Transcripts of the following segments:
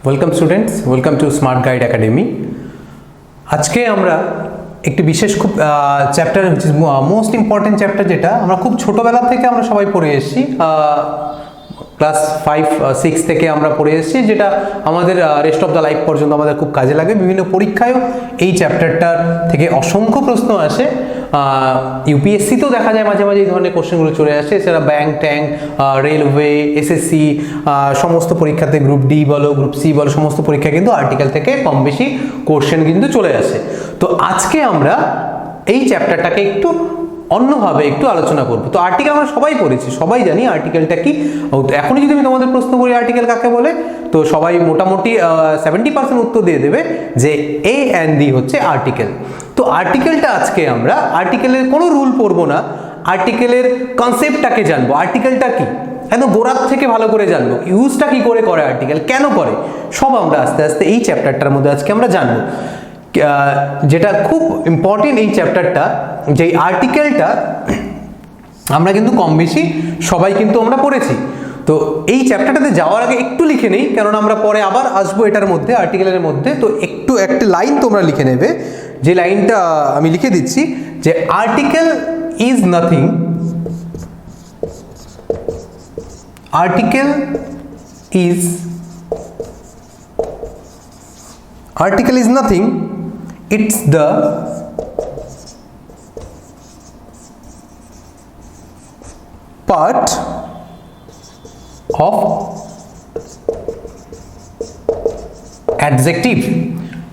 Welcome students, welcome to smart guide academy. আজকে আমরা একটি বিশেষ খুব চ্যাপ্টার, মোস্ট ইম্পর্টেন্ট চ্যাপ্টার, যেটা আমরা খুব ছোটোবেলা থেকে আমরা সবাই পড়ে এসেছি, ক্লাস 5-6 থেকে আমরা পড়ে এসেছি, যেটা আমাদের রেস্ট অফ দ্য লাইফ পর্যন্ত আমাদের খুব কাজে লাগে। বিভিন্ন পরীক্ষায়ও এই চ্যাপ্টারটার থেকে অসংখ্য প্রশ্ন আসে। ইউপিএসসিতেও দেখা যায় মাঝে মাঝে এই ধরনের কোশ্চেনগুলো চলে আসে। এছাড়া ব্যাংক ট্যাঙ্ক, রেলওয়ে, এসএসসি, সমস্ত পরীক্ষাতে গ্রুপ ডি বলো, গ্রুপ সি বলো, সমস্ত পরীক্ষা কিন্তু আর্টিকেল থেকে কম বেশি কোশ্চেন কিন্তু চলে আসে। তো আজকে আমরা এই চ্যাপ্টারটাকে একটু অন্যভাবে একটু আলোচনা করব। তো আর্টিকেল আমরা সবাই পড়েছি, সবাই জানি আর্টিকেলটা কি। এখনই যদি আমি তোমাদের প্রশ্ন করি আর্টিকেল কাকে বলে, তো সবাই মোটামুটি 70% উত্তর দিয়ে দেবে যে এ অ্যান্ড ডি হচ্ছে আর্টিকেল। তো আর্টিকেলটা আজকে আমরা আর্টিকেলের কোনো রুল পড়বো না, আর্টিকেলের কনসেপ্টটাকে জানবো। আর্টিকেলটা কি একদম গোড়ার থেকে ভালো করে জানবো, ইউজটা কি করে করে আর্টিকেল, কেন করে, সব আমরা আস্তে আস্তে এই চ্যাপ্টারটার মধ্যে আজকে আমরা জানবো। যেটা খুব ইম্পর্টেন্ট এই চ্যাপ্টারটা, যে আর্টিকেলটা আমরা কিন্তু কম বেশি সবাই কিন্তু আমরা পড়েছি। তো এই চ্যাপ্টারটাতে যাওয়ার আগে একটু লিখে নেই, কেননা আমরা পরে আবার আসবো এটার মধ্যে, আর্টিকেলের মধ্যে। তো একটু একটা লাইন তোমরা লিখে নেবে, যে লাইনটা আমি লিখে দিচ্ছি, যে article is nothing, article is nothing, it's the part of adjective।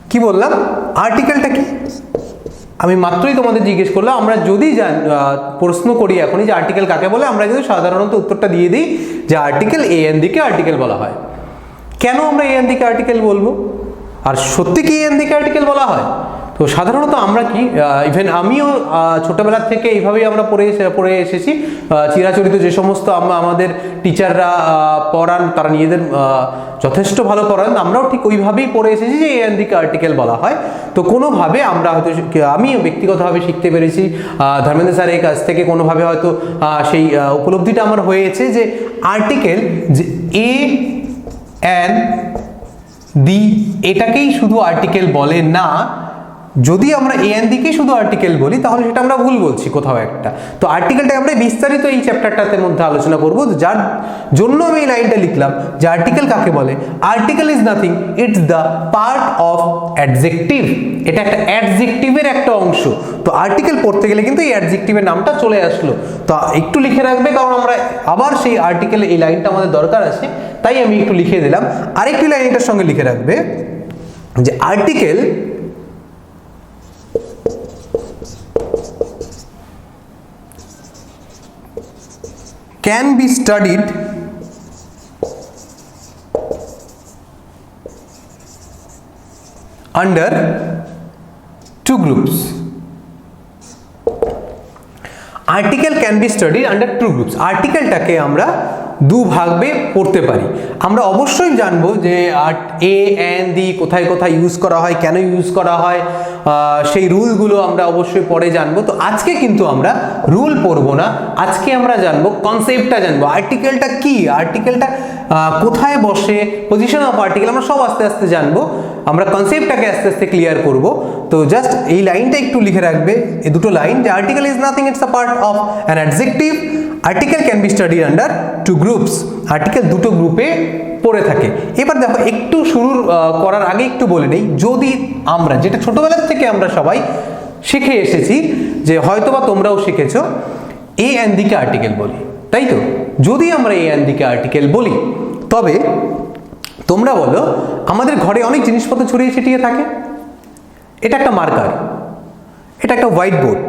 কি বললাম, আর্টিকেলটা কি? আমি মাত্রই তোমাদের জিজ্ঞেস করলাম, আমরা যদি প্রশ্ন করি এখনই যে আর্টিকেল কাকে বলে, আমরা কিন্তু সাধারণত উত্তরটা দিয়ে দিই যে আর্টিকেল এ এন দিকে আর্টিকেল বলা হয়। কেন আমরা এ এন দিকে আর্টিকেল বলবো, আর সত্যি কি এ এন দিকে আর্টিকেল বলা হয়? তো সাধারণত আমরা কি, ইভেন আমিও ছোটোবেলার থেকে এইভাবেই আমরা পড়ে এসেছি। চিরাচরিত যে সমস্ত আমাদের টিচাররা পড়ান, তারা নিজেদের যথেষ্ট ভালো পড়ান, আমরাও ঠিক ওইভাবেই পড়ে এসেছি যে এ এন দিকে আর্টিকেল বলা হয়। তো কোনোভাবে আমরা হয়তো, আমি ব্যক্তিগতভাবে শিখতে পেরেছি ধর্মেন্দ্র স্যারের কাছ থেকে, কোনোভাবে হয়তো সেই উপলব্ধিটা আমার হয়েছে যে আর্টিকেল, যে এ এন দি এটাকেই শুধু আর্টিকেল বলে না। যদি আমরা এ এন দিকে শুধু আর্টিকেল বলি, তাহলে সেটা আমরা ভুল বলছি কোথাও একটা। তো আর্টিকেলটাকে আমরা বিস্তারিত এই চ্যাপ্টারটাতে মধ্যে আলোচনা করব, যার জন্য আমি এই লাইনটা লিখলাম যে আর্টিকেল কাকে বলে। Article is nothing, it's the part of adjective. এটা একটা অ্যাডজেক্টিভের একটা অংশ। তো আর্টিকেল পড়তে গেলে কিন্তু এই অ্যাডজেক্টিভের নামটা চলে আসলো। তো একটু লিখে রাখবে, কারণ আমরা আবার সেই আর্টিকেল, এই লাইনটা আমাদের দরকার আছে, তাই আমি একটু লিখে দিলাম। আরেকটি লাইন এটার সঙ্গে লিখে রাখবে, যে article can be studied under two groups. Article can be studied under two groups. আর্টিকেলটাকে আমরা দু ভাগে পড়তে পারি। আমরা অবশ্যই জানবো যে এ এন দি কোথায় কোথায় ইউজ করা হয়, কেন ইউজ করা হয়, সেই রুলগুলো আমরা অবশ্যই পরে জানবো। তো আজকে কিন্তু আমরা রুল পড়বো না, আজকে আমরা জানবো কনসেপ্টটা, জানবো আর্টিকেলটা কি, আর্টিকেলটা কোথায় বসে, পজিশন অফ আর্টিকেল, আমরা সব আস্তে আস্তে জানবো। আমরা কনসেপ্টটাকে আস্তে আস্তে ক্লিয়ার করব। তো জাস্ট এই লাইনটা একটু লিখে রাখবে, এই দুটো লাইন, যে article is nothing, it's a part of an adjective. Article can be studied under two groups. Article দুটো গ্রুপে পড়ে থাকে। এবার দেখো, একটু শুরু করার আগে একটু বলে নেই, যদি আমরা, যেটা ছোটোবেলার থেকে আমরা সবাই শিখে এসেছি, যে হয়তোবা তোমরাও শিখেছো, এ এন দিকে আর্টিকেল বলি, তাই তো? যদি আমরা এ এন দিকে আর্টিকেল বলি, তবে তোমরা বলো, আমাদের ঘরে অনেক জিনিসপত্র ছড়িয়ে ছিটিয়ে থাকে। এটা একটা মার্কার, এটা একটা হোয়াইট বোর্ড,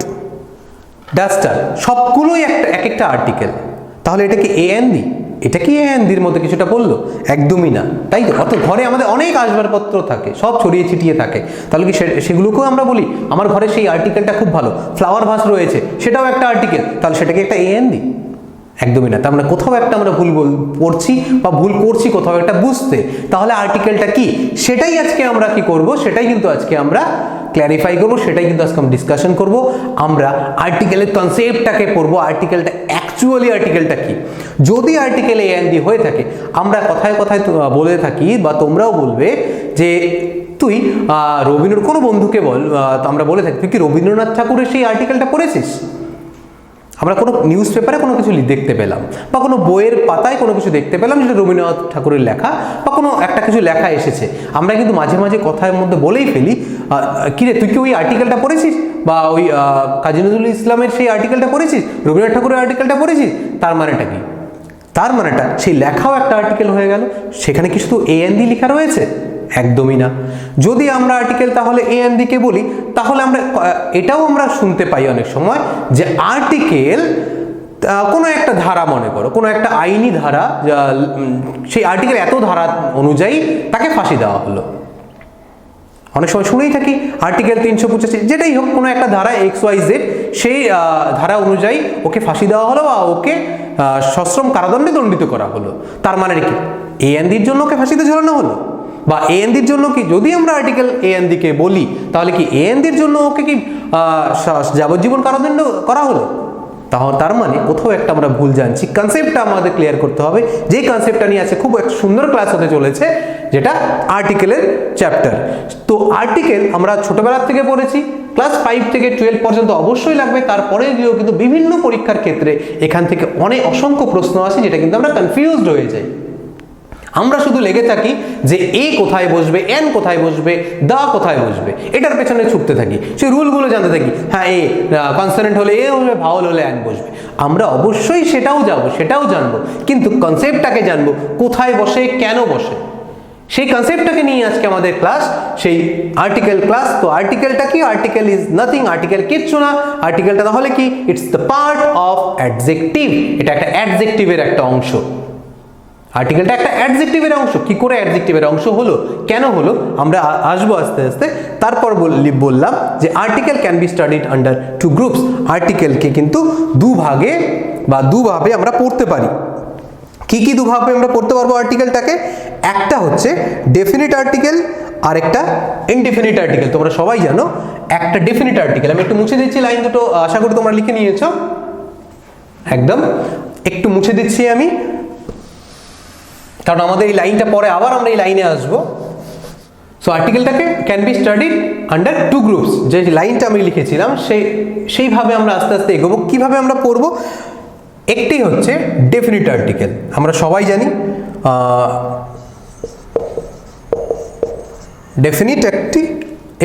ডাস্টার, সবগুলোই এক একটা আর্টিকেল। তাহলে এটা কি এ এন দি? এটা কি এ এন দির মধ্যে কিছুটা বললো? একদমই না, তাই তো? অত ঘরে আমাদের অনেক আসবাবপত্র থাকে, সব ছড়িয়ে ছিটিয়ে থাকে, তাহলে কি সেগুলোকেও আমরা বলি আমার ঘরে সেই আর্টিকেলটা খুব ভালো, ফ্লাওয়ার ভাস রয়েছে, সেটাও একটা আর্টিকেল, তাহলে সেটা কি একটা এ এন দি? একদমই না। তার মানে কোথাও একটা আমরা ভুল পড়ছি বা ভুল করছি কোথাও একটা বুঝতে। তাহলে আর্টিকেলটা কি, সেটাই আজকে আমরা কি করব, সেটাই কিন্তু আজকে আমরা ক্ল্যারিফাই করব, সেটাই কিন্তু আজকে আমরা ডিসকাশন করব। আমরা আর্টিকেলের কনসেপ্টটাকে পড়বো, আর্টিকেলটা অ্যাকচুয়ালি আর্টিকেলটা কি। যদি আর্টিকেল এ এন দি হয়ে থাকে, আমরা কথায় কথায় বলে থাকি বা তোমরাও বলবে যে তুই রবীন্দ্র কোনো বন্ধুকে বল, আমরা বলে থাকি তুই কি রবীন্দ্রনাথ ঠাকুরের সেই আর্টিকেলটা পড়েছিস? আমরা কোনো নিউজ পেপারে কোনো কিছু দেখতে পেলাম বা কোনো বইয়ের পাতায় কোনো কিছু দেখতে পেলাম যেটা রবীন্দ্রনাথ ঠাকুরের লেখা বা কোনো একটা কিছু লেখা এসেছে, আমরা কিন্তু মাঝে মাঝে কথার মধ্যে বলেই ফেলি কিরে তুই কি ওই আর্টিকেলটা পড়েছিস বা ওই কাজী নজরুল ইসলামের সেই আর্টিকেলটা পড়েছিস, রবীন্দ্রনাথ ঠাকুরের আর্টিকেলটা পড়েছিস। তার মানেটা কি? তার মানেটা সেই লেখাও একটা আর্টিকেল হয়ে গেল, সেখানে কি শুধু এ এন দি লেখা রয়েছে? একদমই না। যদি আমরা আর্টিকেল তাহলে এ এন দিকে বলি, তাহলে আমরা এটাও আমরা শুনতে পাই অনেক সময় যে আর্টিকেল কোনো একটা ধারা, মনে করো কোনো একটা আইনি ধারা, সেই আর্টিকেল এত ধারা অনুযায়ী তাকে ফাঁসি দেওয়া হলো। অনেক সময় শুনেই থাকি আর্টিকেল 385, যেটাই হোক কোনো একটা ধারা XYZ, সেই ধারা অনুযায়ী ওকে ফাঁসি দেওয়া হলো বা ওকে সশ্রম কারাদণ্ডে দণ্ডিত করা হলো। তার মানে কি এ এন দির জন্য ওকে ফাঁসিতে ঝোলানো হলো? বা এ এন দির জন্য কি, যদি আমরা আর্টিকেল এ এন দিকে বলি তাহলে কি এ এন দির জন্য ওকে কি যাবজ্জীবন কারাদণ্ড করা হলো? তাহলে তার মানে কোথাও একটা আমরা ভুল জানছি। কনসেপ্টটা আমাদের ক্লিয়ার করতে হবে, যেই কনসেপ্টটা নিয়ে আছে খুব একটা সুন্দর ক্লাস হতে চলেছে, যেটা আর্টিকেলের চ্যাপ্টার। তো আর্টিকেল আমরা ছোটবেলার থেকে পড়েছি, ক্লাস 5 থেকে 12 পর্যন্ত অবশ্যই লাগবে। তারপরে গিয়েও কিন্তু বিভিন্ন পরীক্ষার ক্ষেত্রে এখান থেকে অসংখ্য প্রশ্ন আসে, যেটা কিন্তু আমরা কনফিউজড হয়ে যাই। আমরা শুধু লেগে থাকি যে এ কোথায় বসবে, এন কোথায় বসবে, দা কোথায় বসবে, এটার পেছনে ছুটতে থাকি, সেই রুলগুলো জানতে থাকি। হ্যাঁ, এ কনসোনেন্ট হলে এ বসবে, ভাওয়াল হলে এন বসবে। আমরা অবশ্যই সেটাও জানবো, কিন্তু কনসেপ্টটাকে জানবো, কোথায় বসে, কেন বসে, সেই কনসেপ্টটাকে নিয়ে আজকে আমাদের ক্লাস, সেই আর্টিকেল ক্লাস। তো আর্টিকেলটা কি? আর্টিকেল ইজ নাথিং, আর্টিকেল কিচ্ছু না। আর্টিকেলটা তাহলে কি? It's the part of adjective. এটা একটা অ্যাডজেক্টিভের একটা অংশ। আর্টিকেলটা একটা অ্যাডজেক্টিভের অংশ। কি করে অ্যাডজেক্টিভের অংশ হলো, কেন হলো, আমরা আসবো আস্তে আস্তে। তারপর বললাম যে article can be studied under 2 groups. আর্টিকেলকে কিন্তু দুভাবে আমরা পড়তে পারি। কি কি দুভাবে আমরা পড়তে পারবো আর্টিকেলটাকে? একটা হচ্ছে ডেফিনিট আর্টিকেল আর একটা ইনডেফিনিট আর্টিকেল। তোমরা সবাই জানো একটা ডেফিনিট আর্টিকেল, আমি একটু মুছে দিচ্ছি লাইন দুটো, আশা করি তোমরা লিখে নিয়েছো। একদম একটু মুছে দিচ্ছি আমি, কারণ আমাদের এই লাইনটা পরে আবার আমরা এই লাইনে আসবো। সো আর্টিকেলটাকে can be studied under 2 groups, যে লাইনটা আমি লিখেছিলাম সেইভাবে আমরা আস্তে আস্তে এগোবো। কিভাবে আমরা পড়বো? একটি হচ্ছে ডেফিনিট আর্টিকেল, আমরা সবাই জানি ডেফিনিট একটি,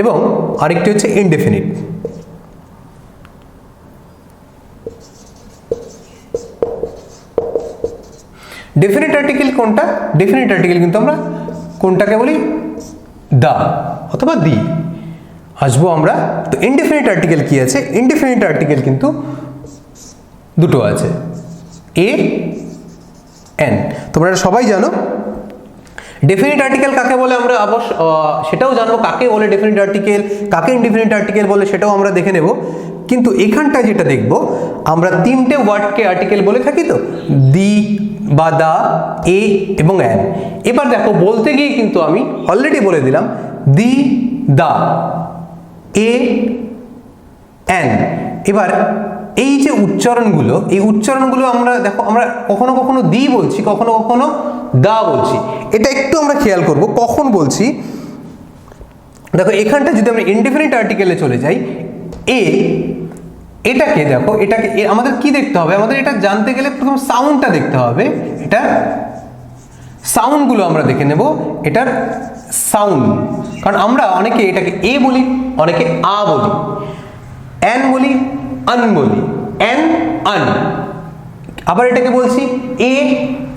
এবং আরেকটি হচ্ছে ইনডেফিনিট। ডেফিনিট আর্টিকেল কোনটা? ডেফিনিট আর্টিকেল কিন্তু আমরা কোনটাকে বলি? দা অথবা দি। আসবো আমরা। তো ইনডেফিনিট আর্টিকেল কি আছে? ইনডেফিনিট আর্টিকেল কিন্তু দুটো আছে, এ এন। তোমরা সবাই জানো ডেফিনিট আর্টিকেল কাকে বলে, আমরা অবশ্য সেটাও জানবো কাকে বলে ডেফিনিট আর্টিকেল, কাকে ইনডেফিনিট আর্টিকেল বলে সেটাও আমরা দেখে নেব। কিন্তু এখানটা যেটা দেখব, আমরা 3টে ওয়ার্ডকে আর্টিকেল বলে থাকি, তো দি বা দা, এ এবং এন। এবার দেখো, বলতে গিয়ে কিন্তু আমি অলরেডি বলে দিলাম দি, দা, এ, এন। এবার এই যে উচ্চারণগুলো, এই উচ্চারণগুলো আমরা দেখো, আমরা কখনো কখনো দি বলছি, কখনো কখনো দা বলছি। এটা একটু আমরা খেয়াল করব কখন বলছি। দেখো এখানটা যদি আমরা ইনডেফিনিট আর্টিকেলে চলে যাই, এটাকে দেখো, এটাকে আমাদের কি দেখতে হবে? আমাদের এটা জানতে গেলে প্রথম সাউন্ডটা দেখতে হবে। এটা সাউন্ডগুলো আমরা দেখে নেব, এটার সাউন্ড। কারণ আমরা অনেকে এটাকে এ বলি, অনেকে আ বলি, এন বলি, আন বলি, এন, আন। আবার এটাকে বলছি এ,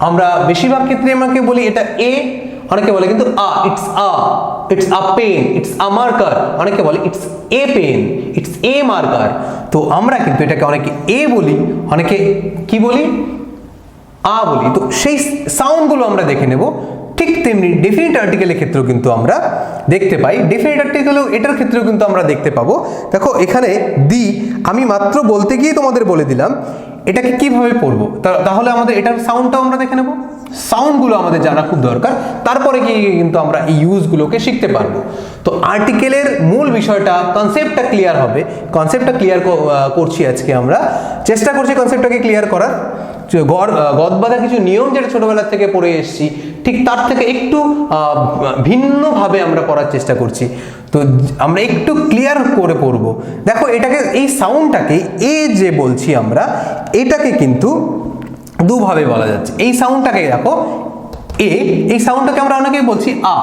আমরা বেশিরভাগ ক্ষেত্রে আমাকে বলি এটা এ, অনেকে বলে কিন্তু it's a pen, it's a marker, অনেকে বলে it's a pen, it's a marker. তো আমরা কিন্তু এটাকে অনেকে এ বলি, অনেকে কি বলি? আ বলি। তো সেই সাউন্ডগুলো আমরা দেখে নেব। ঠিক তেমনি ডেফিনিট আর্টিকেলের ক্ষেত্রেও কিন্তু আমরা দেখতে পাই, ডেফিনিট আর্টিকেলও এটার ক্ষেত্রেও কিন্তু আমরা দেখতে পাবো। দেখো এখানে দি, আমি মাত্র বলতে গিয়ে তোমাদের বলে দিলাম এটাকে কিভাবে পড়বো, তাহলে আমাদের এটার সাউন্ডটাও আমরা দেখে নেব। সাউন্ডগুলো আমাদের জানা খুব দরকার, তারপরে গিয়ে কিন্তু আমরা এই ইউজগুলোকে শিখতে পারবো। তো আর্টিকেলের মূল বিষয়টা, কনসেপ্টটা ক্লিয়ার হবে। কনসেপ্টটা ক্লিয়ার করছি আজকে, আমরা চেষ্টা করছি কনসেপ্টটাকে ক্লিয়ার করার। গদবাঁধা কিছু নিয়ম যেটা ছোটবেলা থেকে পড়ে এসেছি, ঠিক তার থেকে একটু ভিন্নভাবে আমরা পড়ার চেষ্টা করছি। তো আমরা একটু ক্লিয়ার করে পড়ব। দেখো এটাকে, এই সাউন্ডটাকে এ যে বলছি আমরা, এটাকে কিন্তু দুভাবে বলা যাচ্ছে। এই সাউন্ডটাকে দেখো এ, এই সাউন্ডটাকে আমরা অনেকেই বলছি আ,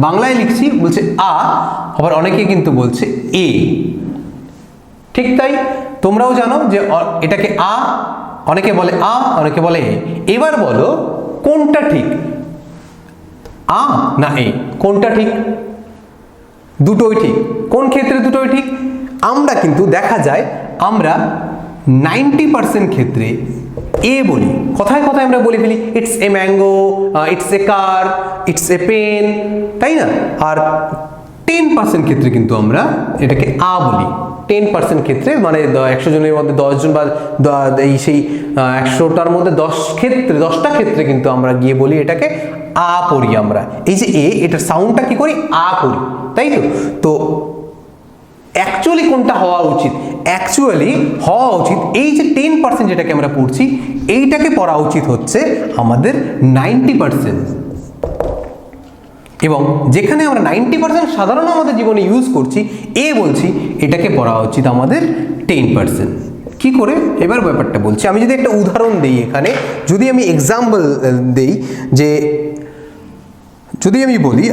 বাংলায় লিখছি বলছে আ, আবার অনেকে কিন্তু বলছে এ। ঠিক তাই, তোমরাও জানো যে এটাকে আ, অনেকে বলে আ, অনেকে বলে এ। এবার বলো কোনটা ঠিক, আ না এ? কোনটা ঠিক? দুটোই ঠিক। কোন ক্ষেত্রে দুটোই ঠিক? আমরা কিন্তু দেখা যায় আমরা 90% ক্ষেত্রে এ বলি, কথায় কথায় আমরা বলে ফেলি it's a mango, it's a car, it's a pen, তাই না? আর 10% ক্ষেত্রে কিন্তু আমরা এটাকে আ বলি। 10% ক্ষেত্রে মানে 100 জনের মধ্যে 10 জন, বা এই সেই 100টার মধ্যে 10টা ক্ষেত্রে কিন্তু আমরা গিয়ে বলি এটাকে আ পড়ি আমরা। এই যে এ, এটার সাউন্ডটা কি করি? আ করি, তাই তো? তো অ্যাকচুয়ালি কোনটা হওয়া উচিত? অ্যাকচুয়ালি হওয়া উচিত এই যে 10% যেটাকে আমরা পড়ছি, এইটাকে পড়া উচিত হচ্ছে আমাদের 90%। এবং যেখানে আমরা 90% সাধারণ আমাদের জীবনে ইউজ করছি, এ বলছি, এটাকে পড়া উচিত আমাদের 10%। কি করে? এবার ব্যাপারটা বলছি। আমি যদি একটা উদাহরণ দিই এখানে, যদি আমি এক্সাম্পল দিই, যে যদি আমি বলি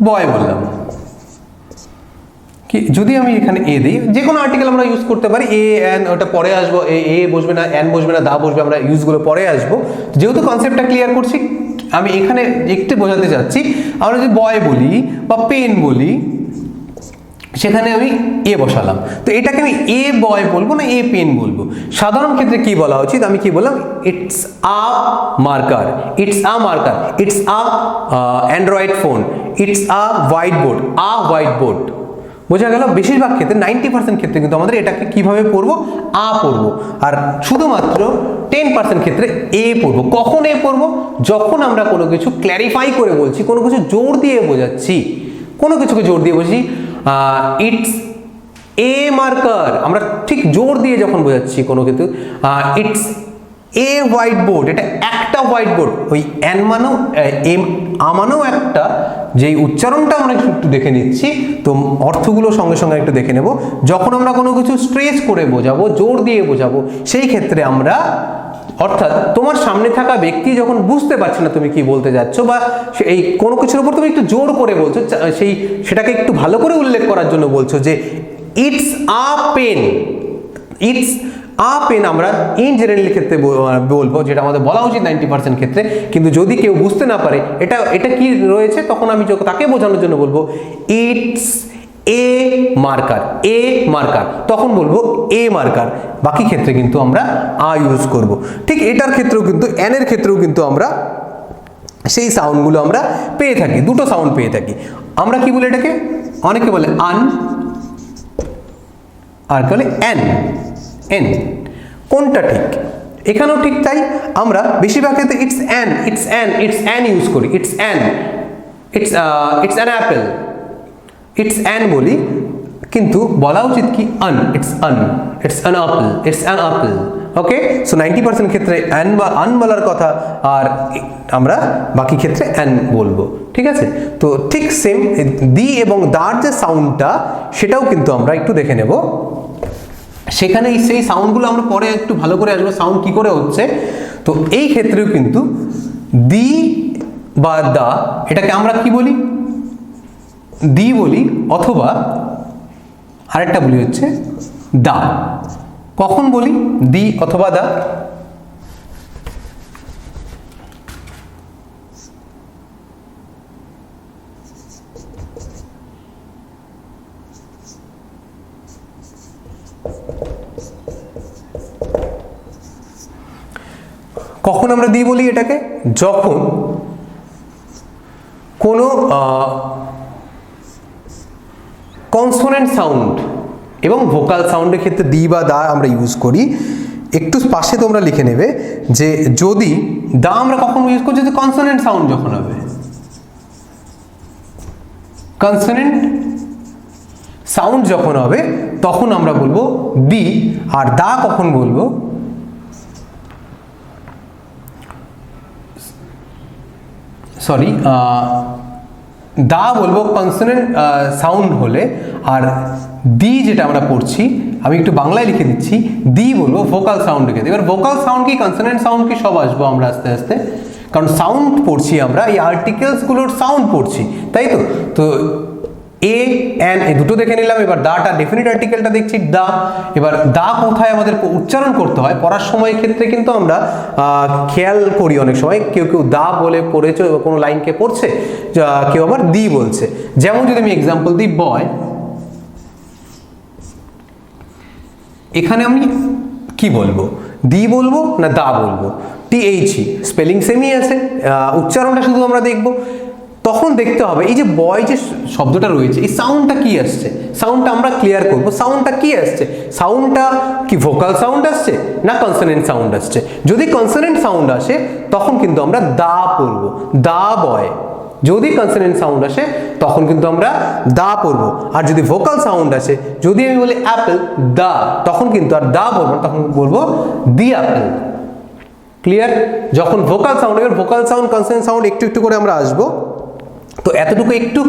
বয় বললাম, কি যদি আমি এখানে এ দিই, যে কোনো আর্টিকেল আমরা ইউজ করতে পারি। এ অ্যান, ওটা পরে আসবো, এ বসবে না, অ্যান বসবে না, দা বসবে, আমরা ইউজগুলো পরে আসবো। যেহেতু কনসেপ্টটা ক্লিয়ার করছি, আমি এখানে একটু বোঝাতে চাচ্ছি। আমরা যদি বয় বলি বা পেন বলি, সেখানে আমি এ বসালাম, তো এটাকে আমি এ বয় বলবো না এ পেন বলবো? সাধারণ ক্ষেত্রে কি বলা উচিত? আমি কি বললাম? It's a marker, it's a marker, it's a Android phone, it's a white board, a white board. বোঝা গেল? বেশিরভাগ ক্ষেত্রে 90% ক্ষেত্রে কিন্তু আমাদের এটাকে কিভাবে পড়বো? আ পড়বো। আর শুধুমাত্র 10% ক্ষেত্রে এ পড়বো। কখন এ পড়বো? যখন আমরা কোনো কিছু ক্ল্যারিফাই করে বলছি, কোনো কিছু জোর দিয়ে বোঝাচ্ছি, কোনো কিছুকে জোর দিয়ে বলছি। ইটস এ মার্কার, আমরা ঠিক জোর দিয়ে যখন বোঝাচ্ছি কোনো কিছু, ইটস এ হোয়াইট বোর্ড, এটা একটা হোয়াইট বোর্ড। ওই অ্যান মানেও এম, আমানেও একটা, যেই উচ্চারণটা আমরা একটু দেখে নিচ্ছি, তো অর্থগুলো সঙ্গে সঙ্গে একটু দেখে নেব। যখন আমরা কোনো কিছু স্ট্রেচ করে বোঝাবো, জোর দিয়ে বোঝাবো, সেই ক্ষেত্রে আমরা, অর্থাৎ তোমার সামনে থাকা ব্যক্তি যখন বুঝতে পারছে না তুমি কি বলতে যাচ্ছ, বা এই কোনো কিছুর উপর তুমি একটু জোর করে বলছো, সেটাকে একটু ভালো করে উল্লেখ করার জন্য বলছো যে it's a pen, it's a pen আমরা ইন জেনারেল ক্ষেত্রে বলবো, যেটা আমাদের বলা উচিত 90% ক্ষেত্রে। কিন্তু যদি কেউ বুঝতে না পারে এটা কি রয়েছে, তখন আমি তাকে বোঝানোর জন্য বলবো it's a marker, A marker, তখন বলবো এ মার্কার। বাকি ক্ষেত্রে কিন্তু আমরা আ ইউজ করব। ঠিক এটার ক্ষেত্রেও কিন্তু, অ্যানের ক্ষেত্রেও কিন্তু আমরা সেই সাউন্ডগুলো আমরা পেয়ে থাকি, দুটো সাউন্ড পেয়ে থাকি। আমরা কি বলি এটাকে? অনেকে বলে আন, আর বলে অ্যান, এন। কোনটা ঠিক? এখানেও ঠিক তাই। আমরা বেশিরভাগ ক্ষেত্রে it's an, it's an, it's an use করি। It's an, it's an apple, it's an বলি, কিন্তু বলা উচিত কি? An, it's an, it's an apple, it's an apple. Okay, so 90% ক্ষেত্রে অ্যান বা আন বলার কথা, আর আমরা বাকি ক্ষেত্রে অ্যান বলবো। ঠিক আছে? তো ঠিক সেম দি এবং দার যে সাউন্ডটা, সেটাও কিন্তু আমরা একটু দেখে নেব। সেখানে সেই সাউন্ডগুলো আমরা পরে একটু ভালো করে আসবো, সাউন্ড কি করে হচ্ছে। তো এই ক্ষেত্রেও কিন্তু দি বা দা, এটাকে আমরা কি বলি? দি বলি, অথবা আরেকটা বলি হচ্ছে দা। কখন বলি দি অথবা দা? কখন আমরা দি বলি এটাকে? যখন কোনো কনসোনেন্ট সাউন্ড এবং ভোকাল সাউন্ডের ক্ষেত্রে দি বা দা আমরা ইউজ করি। একটু পাশে তোমরা লিখে নেবে যে যদি দা আমরা কখন ইউজ করছি? যদি কনসোনেন্ট সাউন্ড যখন হবে, কনসোনেন্ট সাউন্ড যখন হবে, তখন আমরা বলবো দি। আর দা কখন বলবো? সরি দা বলবো কনসোনেন্ট সাউন্ড হলে, আর দি যেটা আমরা পড়ছি আমি একটু বাংলায় লিখে দিচ্ছি, দি বলবো ভোকাল সাউন্ডের ক্ষেত্রে। এবার ভোকাল সাউন্ড কি কনসোনেন্ট সাউন্ড কি সব আসবো আমরা আস্তে আস্তে, কারণ সাউন্ড পড়ছি আমরা, এই আর্টিকেলসগুলোর সাউন্ড পড়ছি, তাই তো। তো এ এন এই দুটো দেখে নিলাম। এবার দাটা ডেফিনিট আর্টিকেলটা দেখছি দা। এবার দা কোথায় আমাদের উচ্চারণ করতে হয় পড়ার সময় ক্ষেত্রে কিন্তু আমরা খেয়াল করি, অনেক সময় কেউ কেউ দা বলে পড়েছে, কোনো লাইনকে পড়ছে, কেউ আবার দি বলছে। যেমন যদি আমি এক্সাম্পল দিই বয়, এখানে আমি কি বলবো, দি বলবো না দা বলবো? টিএইচই, স্পেলিং সেমই আছে, উচ্চারণটা শুধু আমরা দেখবো। তখন দেখতে হবে এই যে বয় যে শব্দটা রয়েছে এই সাউন্ডটা কি আসছে, সাউন্ডটা আমরা ক্লিয়ার করব। সাউন্ডটা কি আসছে, সাউন্ডটা কি ভোকাল সাউন্ড আসছে না কনসোনেন্ট সাউন্ড আসছে? যদি কনসোনেন্ট সাউন্ড আসে তখন কিন্তু আমরা দা পড়বো, দা বয়। যদি কনসোনেন্ট সাউন্ড আসে তখন কিন্তু আমরা দা পড়বো। আর যদি ভোকাল সাউন্ড আসে, যদি আমি বলি অ্যাপেল দা, তখন কিন্তু আর দা বলবো না, তখন বলবো দি অ্যাপেল। ক্লিয়ার? যখন ভোকাল সাউন্ড, এবার ভোকাল সাউন্ড কনসোনেন্ট সাউন্ড একটু একটু করে আমরা আসবো। তো এতটুকু একটু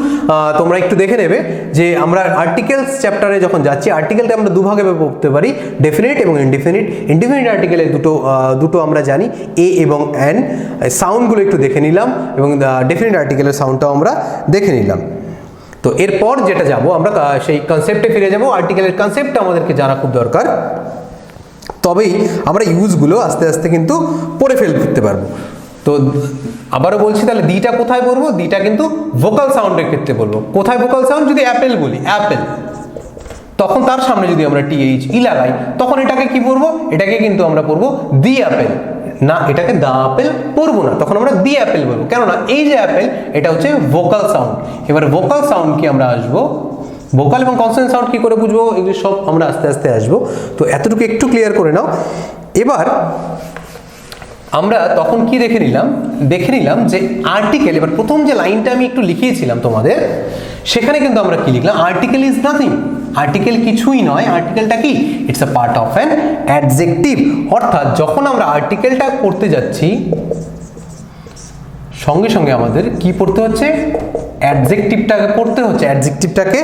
তোমরা একটু দেখে নেবে যে আমরা আর্টিকেলস চ্যাপ্টারে যখন যাচ্ছি, আর্টিকেলটা আমরা দুভাগে পড়তে পারি, ডেফিনিট এবং ইনডেফিনিট। ইনডেফিনিট আর্টিকেলে দুটো আমরা জানি, এ এবং এন। সাউন্ডগুলো একটু দেখে নিলাম এবং ডেফিনিট আর্টিকেলের সাউন্ডটাও আমরা দেখে নিলাম। তো এরপর যেটা যাব আমরা সেই কনসেপ্টে ফিরে যাব। আর্টিকেলের কনসেপ্টটা আমাদেরকে জানা খুব দরকার, তবেই আমরা ইউজগুলো আস্তে আস্তে কিন্তু পড়ে ফেলতে পারবো। তো আবারও বলছি, তাহলে দিটা কোথায় বলবো? দিটা কিন্তু ভোকাল সাউন্ডের ক্ষেত্রে বলবো। কোথায় ভোকাল সাউন্ড? যদি অ্যাপেল বলি অ্যাপেল, তখন তার সামনে যদি আমরা টিএইচ ই লাগাই তখন এটাকে কি পড়বো? এটাকে কিন্তু আমরা পড়বো দি অ্যাপেল, না এটাকে দা অ্যাপেল পড়বো না, তখন আমরা দি অ্যাপেল বলবো। কেননা এই যে অ্যাপেল এটা হচ্ছে ভোকাল সাউন্ড। এবার ভোকাল সাউন্ড কি আমরা আসবো, ভোকাল এবং কনসোনেন্ট সাউন্ড কি করে বুঝবো, এগুলো সব আমরা আস্তে আস্তে আসবো। তো এতটুকু একটু ক্লিয়ার করে নাও। এবার আমরা তখন কি দেখে নিলাম যে আর্টিকেল। এবার প্রথম যে লাইনটা আমি একটু লিখিয়েছিলাম তোমাদের, সেখানে কিন্তু আমরা কি লিখলাম? আর্টিকেল ইজ নাথিং, আর্টিকেল কিছুই নয়। আর্টিকেলটা কি? It's a part of an adjective. অর্থাৎ যখন আমরা আর্টিকেলটা করতে যাচ্ছি সঙ্গে সঙ্গে আমাদের কি পড়তে হচ্ছে? অ্যাডজেক্টিভটাকে পড়তে হচ্ছে, অ্যাডজেক্টিভটাকে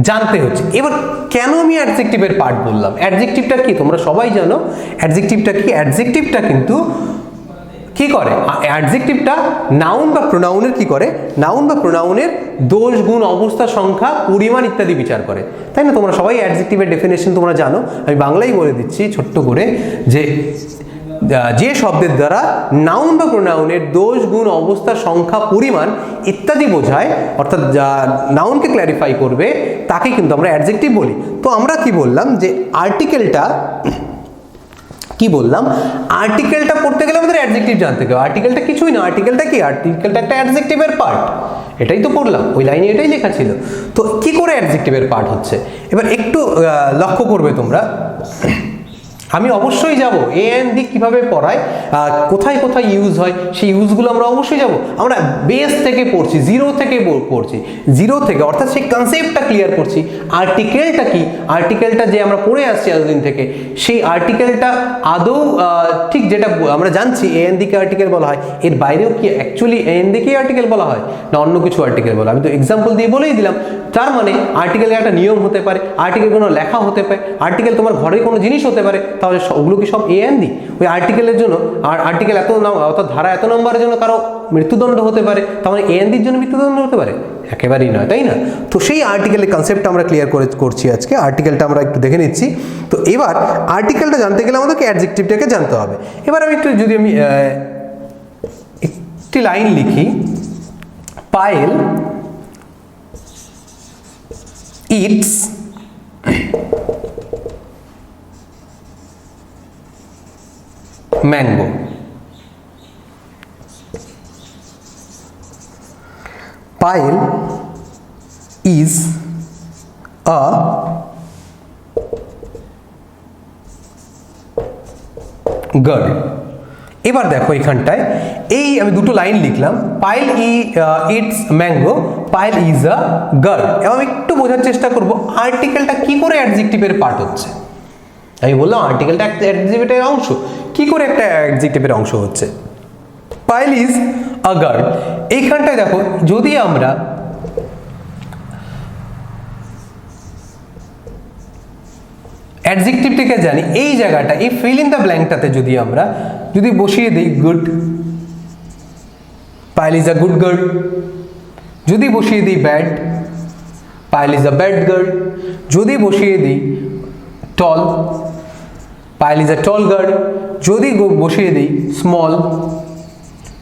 জানতে হচ্ছে। এবার কেন আমি অ্যাডজেক্টিভের পার্ট বললাম? অ্যাডজেক্টিভটা কি তোমরা সবাই জানো। অ্যাডজেক্টিভটা কি? অ্যাডজেক্টিভটা কিন্তু কি করে? অ্যাডজেক্টিভটা নাউন বা প্রোনাউনের কি করে? নাউন বা প্রোনাউনের দোষ, গুণ, অবস্থা, সংখ্যা, পরিমাণ ইত্যাদি বিচার করে, তাই না? তোমরা সবাই অ্যাডজেক্টিভের ডেফিনেশন তোমরা জানো, আমি বাংলায় বলে দিচ্ছি ছোট্ট করে, যে শব্দের দ্বারা নাউন বা প্রোনাউনের দোষ, গুণ, অবস্থা, সংখ্যা, পরিমাণ ইত্যাদি বোঝায়, অর্থাৎ যা নাউনকে ক্ল্যারিফাই করবে তাকে কিন্তু আমরা অ্যাডজেক্টিভ বলি। তো আমরা কি বললাম যে আর্টিকেলটা কি বললাম? আর্টিকেলটা পড়তে গেলে আমাদের অ্যাডজেক্টিভ জানতে হবে। আর্টিকেলটা কিছুই না, আর্টিকেলটা কি? আর্টিকেলটা একটা অ্যাডজেক্টিভের পার্ট, এটাই তো পড়লাম, ওই লাইনে এটাই লেখা ছিল। তো কি করে অ্যাডজেক্টিভের পার্ট হচ্ছে এবার একটু লক্ষ্য করবে তোমরা। আমি অবশ্যই যাব এ এন্ড দি কিভাবে পড়ায়, কোথায় কোথায় ইউজ হয় সেই ইউজগুলো আমরা অবশ্যই যাব। আমরা বেস থেকে পড়ছি, জিরো থেকে পড়ছি, জিরো থেকে, অর্থাৎ সেই কনসেপ্টটা ক্লিয়ার করছি। আর্টিকেলটা কি? আর্টিকেলটা যে আমরা পড়ে আসছি এতদিন থেকে, সেই আর্টিকেলটা আদৌ ঠিক যেটা আমরা জানছি এ এন দিকে আর্টিকেল বলা হয়, এর বাইরেও কি অ্যাকচুয়ালি এ এন দিকে আর্টিকেল বলা হয় না অন্য কিছু আর্টিকেল বলা? আমি তো এক্সাম্পল দিয়ে বলেই দিলাম। তার মানে আর্টিকেলের একটা নিয়ম হতে পারে, আর্টিকেল কোনো লেখা হতে পারে, আর্টিকেল তোমার ঘরে কোনো জিনিস হতে পারে, তাহলে ওগুলো কি সব এ এন দি? ওই আর্টিকেলের জন্য, আর আর্টিকেল এত অর্থাৎ ধারা এত নম্বরের জন্য কারো মৃত্যুদণ্ড হতে পারে, তাহলে এ এন দির জন্য মৃত্যুদণ্ড হতে পারে? একেবারেই নয়, তাই না? তো সেই আর্টিকেলের কনসেপ্টটা আমরা ক্লিয়ার করছি আজকে। আর্টিকেলটা আমরা একটু দেখে নিচ্ছি। তো এবার আর্টিকেলটা জানতে গেলে আমাদেরকে অ্যাডজেক্টিভটাকে জানতে হবে। এবার আমি একটি লাইন লিখি, Payel eats mango. Payal is a girl. এবার দেখো এখানটায় এই আমি দুটো লাইন লিখলাম, Payel it's mango, Payel is a girl. এবং একটু বোঝার চেষ্টা করব আর্টিকেলটা কি করে অ্যাডজেক্টিভের পার্ট হচ্ছে। আমি বললাম আর্টিকেলটা একটা অ্যাডজেক্টিভের অংশ, কি করে একটা অ্যাডজেক্টিভের অংশ হচ্ছে? Payel is a girl. এইখানটায় দেখো যদি আমরা অ্যাডজেক্টিভটাকে জানি, এই জায়গাটা এই ফিল ইন দ্য ব্ল্যাঙ্কটাতে যদি বসিয়ে দিই good, Payel is a good girl. যদি বসিয়ে দিই bad, Payel is a bad girl. যদি বসিয়ে দিই tall, Payel is a tall girl. যদি বসিয়ে দিই small,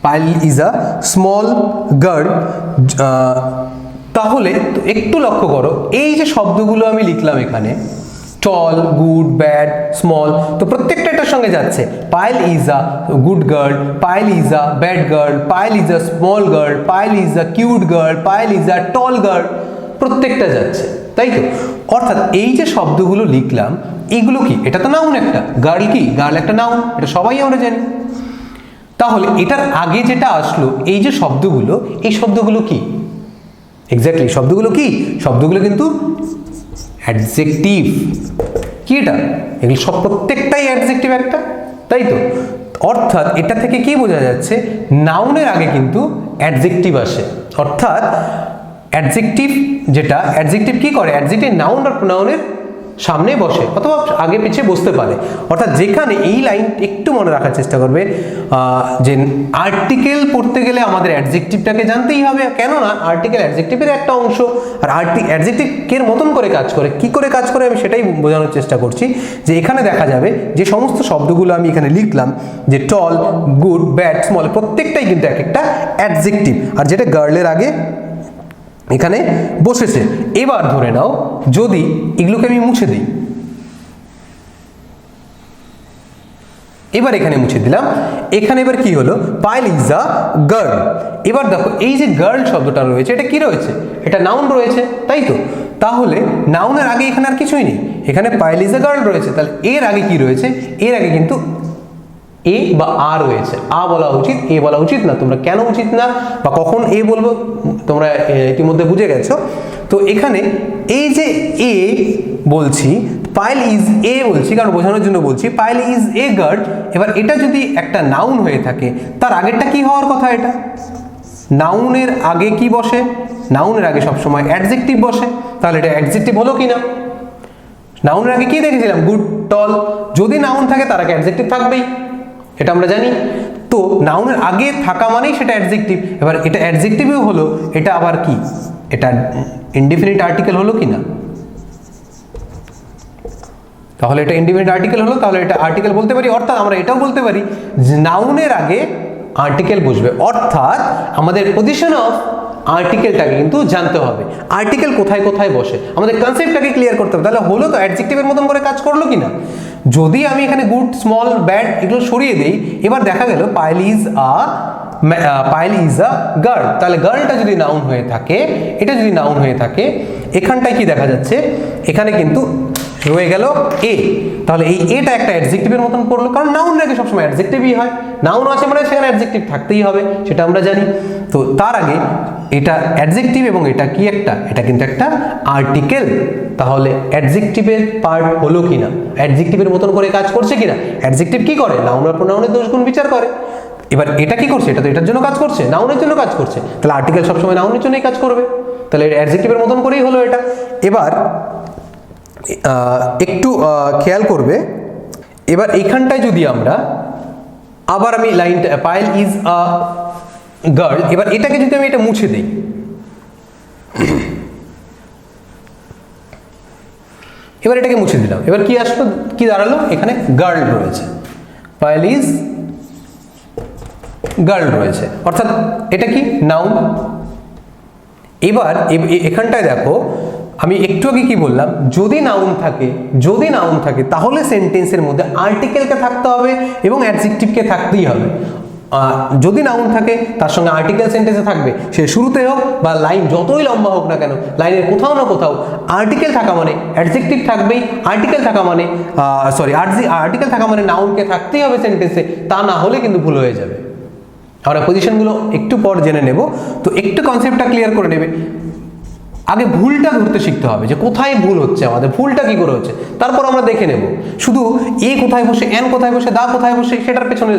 Payel is a small girl. তাহলে একটু লক্ষ্য করো, এই যে শব্দগুলো আমি লিখলাম এখানে, টল, গুড, ব্যাড, স্মল, তো প্রত্যেকটা এটার সঙ্গে যাচ্ছে। Payel is a good girl, Payel is a bad girl, Payel is a small girl, Payel is a cute girl, Payel is a tall girl, প্রত্যেকটা যাচ্ছে, তাই তো? অর্থাৎ এই যে শব্দগুলো লিখলাম এইগুলো কি, এটা তো নাউন একটা, গার্ল কি, গার্ল একটা নাউন, এটা সবাই আমরা জানি। তাহলে এটার আগে যেটা আসলো এই যে শব্দগুলো, এই শব্দগুলো কি? এক্স্যাক্টলি শব্দগুলো কি? শব্দগুলো কিন্তু অ্যাডজেক্টিভ। কি এটা? এগুলো সব প্রত্যেকটাই অ্যাডজেক্টিভ একটা, তাই তো? অর্থাৎ এটা থেকে কি বোঝা যাচ্ছে, নাউনের আগে কিন্তু অ্যাডজেক্টিভ আসে। অর্থাৎ অ্যাডজেক্টিভ যেটা, অ্যাডজেক্টিভ কি করে, অ্যাডজেক্টিভ নাউন আর প্রোনাউনের সামনে বসে অথবা আগে পিছিয়ে বসতে পারে। অর্থাৎ যেখানে এই লাইন একটু মনে রাখার চেষ্টা করবে যে আর্টিকেল পড়তে গেলে আমাদের অ্যাডজেক্টিভটাকে জানতেই হবে, কেননা আর্টিকেল অ্যাডজেক্টিভের একটা অংশ। আর অ্যাডজেক্টিভ এর মতন করে কাজ করে, কি করে কাজ করে আমি সেটাই বোঝানোর চেষ্টা করছি। যে এখানে দেখা যাবে যে সমস্ত শব্দগুলো আমি এখানে লিখলাম, যে টল, গুড, ব্যাড, স্মল, প্রত্যেকটাই কিন্তু এক একটা অ্যাডজেক্টিভ, আর যেটা গার্লের আগে এখানে বসেছে। এবার ধরে নাও যদি এগুলোকে আমি মুছে দিই, এবার এখানে মুছে দিলাম, এখানে এবার কি হলো, পায়েল ইজ আ গার্ল। এবার দেখো এই যে গার্ল শব্দটা রয়েছে, এটা কি রয়েছে, এটা নাউন রয়েছে, তাই তো? তাহলে নাউনের আগে এখানে আর কিছুই নেই, এখানে পায়েল ইজ আ গার্ল রয়েছে। তাহলে এর আগে কি রয়েছে, এর আগে কিন্তু এ বা আ রয়েছে। আ বলা উচিত, এ বলা উচিত না। তোমরা কেন উচিত না বা কখন এ বলবো তোমরা ইতিমধ্যে বুঝে গেছো। তো এখানে এই যে এ বলছি, পায়েল ইজ এ বলছি কারণ বোঝানোর জন্য বলছি, পায়েল ইজ এ গার্ল। এবার এটা যদি একটা নাউন হয়ে থাকে, তার আগেরটা কি হওয়ার কথা? এটা নাউনের আগে কি বসে, নাউনের আগে সবসময় অ্যাডজেক্টিভ বসে। তাহলে এটা অ্যাডজেক্টিভ হলো কি না? নাউনের আগে কি দেখেছিলাম, গুড, টল। যদি নাউন থাকে তার আগে অ্যাডজেক্টিভ থাকবেই, এটা আমরা জানি। তো নাউনের আগে থাকা মানেই সেটা অ্যাডজেক্টিভ। এবার এটা অ্যাডজেক্টিভও হলো, এটা আবার কি, এটা ইনডিফিনিট আর্টিকেল হলো কি না? তাহলে এটা ইনডিফিনিট আর্টিকেল হলো, তাহলে এটা আর্টিকেল বলতে পারি। অর্থাৎ আমরা এটাও বলতে পারি যে নাউনের আগে আর্টিকেল বসবে। অর্থাৎ আমাদের পজিশন অফ আর্টিকেলটাকে কিন্তু জানতে হবে, আর্টিকেল কোথায় কোথায় বসে, আমাদের কনসেপ্টটাকে ক্লিয়ার করতে হবে। তাহলে হলো তো, অ্যাডজেক্টিভের মতন করে কাজ করলো কি না? যদি আমি এখানে গুড, স্মল, ব্যাড এগুলো সরিয়ে দিই, এবার দেখা গেল পায়েল ইজ আ গার্ল। তাহলে গার্লটা যদি নাউন হয়ে থাকে, এটা যদি নাউন হয়ে থাকে, এখানটায় কি দেখা যাচ্ছে, এখানে কিন্তু রয়ে গেল এ। তাহলে এই এটা একটা অ্যাডজেক্টিভের মতন পড়লো, কারণ নাউন আগে সবসময় অ্যাডজেক্টিভই হয়। নাউন আছে মানে সেখানে অ্যাডজেক্টিভ থাকতেই হবে, সেটা আমরা জানি। তো তার আগে এটা অ্যাডজেক্টিভ এবং এটা কি একটা, এটা কিন্তু একটা আর্টিকেল। তাহলে অ্যাডজেক্টিভের পার্ট হলো কিনা, অ্যাডজেক্টিভের মতন করে কাজ করছে কিনা? অ্যাডজেক্টিভ কি করে, নাউন আর প্রোনাউনের দোষ গুণ বিচার করে। এবার এটা কি করছে, এটা তো এটার জন্য কাজ করছে, নাউনের জন্য কাজ করছে। তাহলে আর্টিকেল সবসময় নাউনের জন্যই কাজ করবে। তাহলে অ্যাডজেক্টিভের মতন করেই হলো এটা। এবার একটু খেয়াল করবে, এবার এইখানটায় যদি আমরা আবার আমি লাইনটা, পায়েল ইজ আ গার্ল, এবার এটাকে যদি আমি এটা মুছে দিই, এবার এটাকে মুছে দিলাম, এবার কি আসলো, কি দাঁড়ালো, এখানে গার্ল রয়েছে, পায়েল ইজ গার্ল রয়েছে। অর্থাৎ এটা কি, নাউন। এবার এখানটায় দেখো আমি একটু আগে কি বললাম, যদি নাউন থাকে তাহলে সেন্টেন্সের মধ্যে আর্টিকেলকে থাকতে হবে এবং অ্যাডজেক্টিভকে থাকতেই হবে। যদি নাউন থাকে তার সঙ্গে আর্টিকেল সেন্টেন্সে থাকবে, সে শুরুতে হোক বা লাইন যতই লম্বা হোক না কেন, লাইনের কোথাও না কোথাও আর্টিকেল থাকা মানে অ্যাডজেক্টিভ থাকবেই, আর্টিকেল থাকা মানে নাউনকে থাকতেই হবে সেন্টেন্সে, তা না হলে কিন্তু ভুল হয়ে যাবে। আমরা পজিশনগুলো একটু পর জেনে নেব, তো একটু কনসেপ্টটা ক্লিয়ার করে নেবে। আগে ভুলটা ধরতে শিখতে হবে যে কোথায় ভুল হচ্ছে, আমাদের ভুলটা কি করে হচ্ছে, তারপর আমরা দেখে নেব। শুধু এ কোথায় বসে, এন কোথায় বসে, দা কোথায় বসে সেটার পেছনে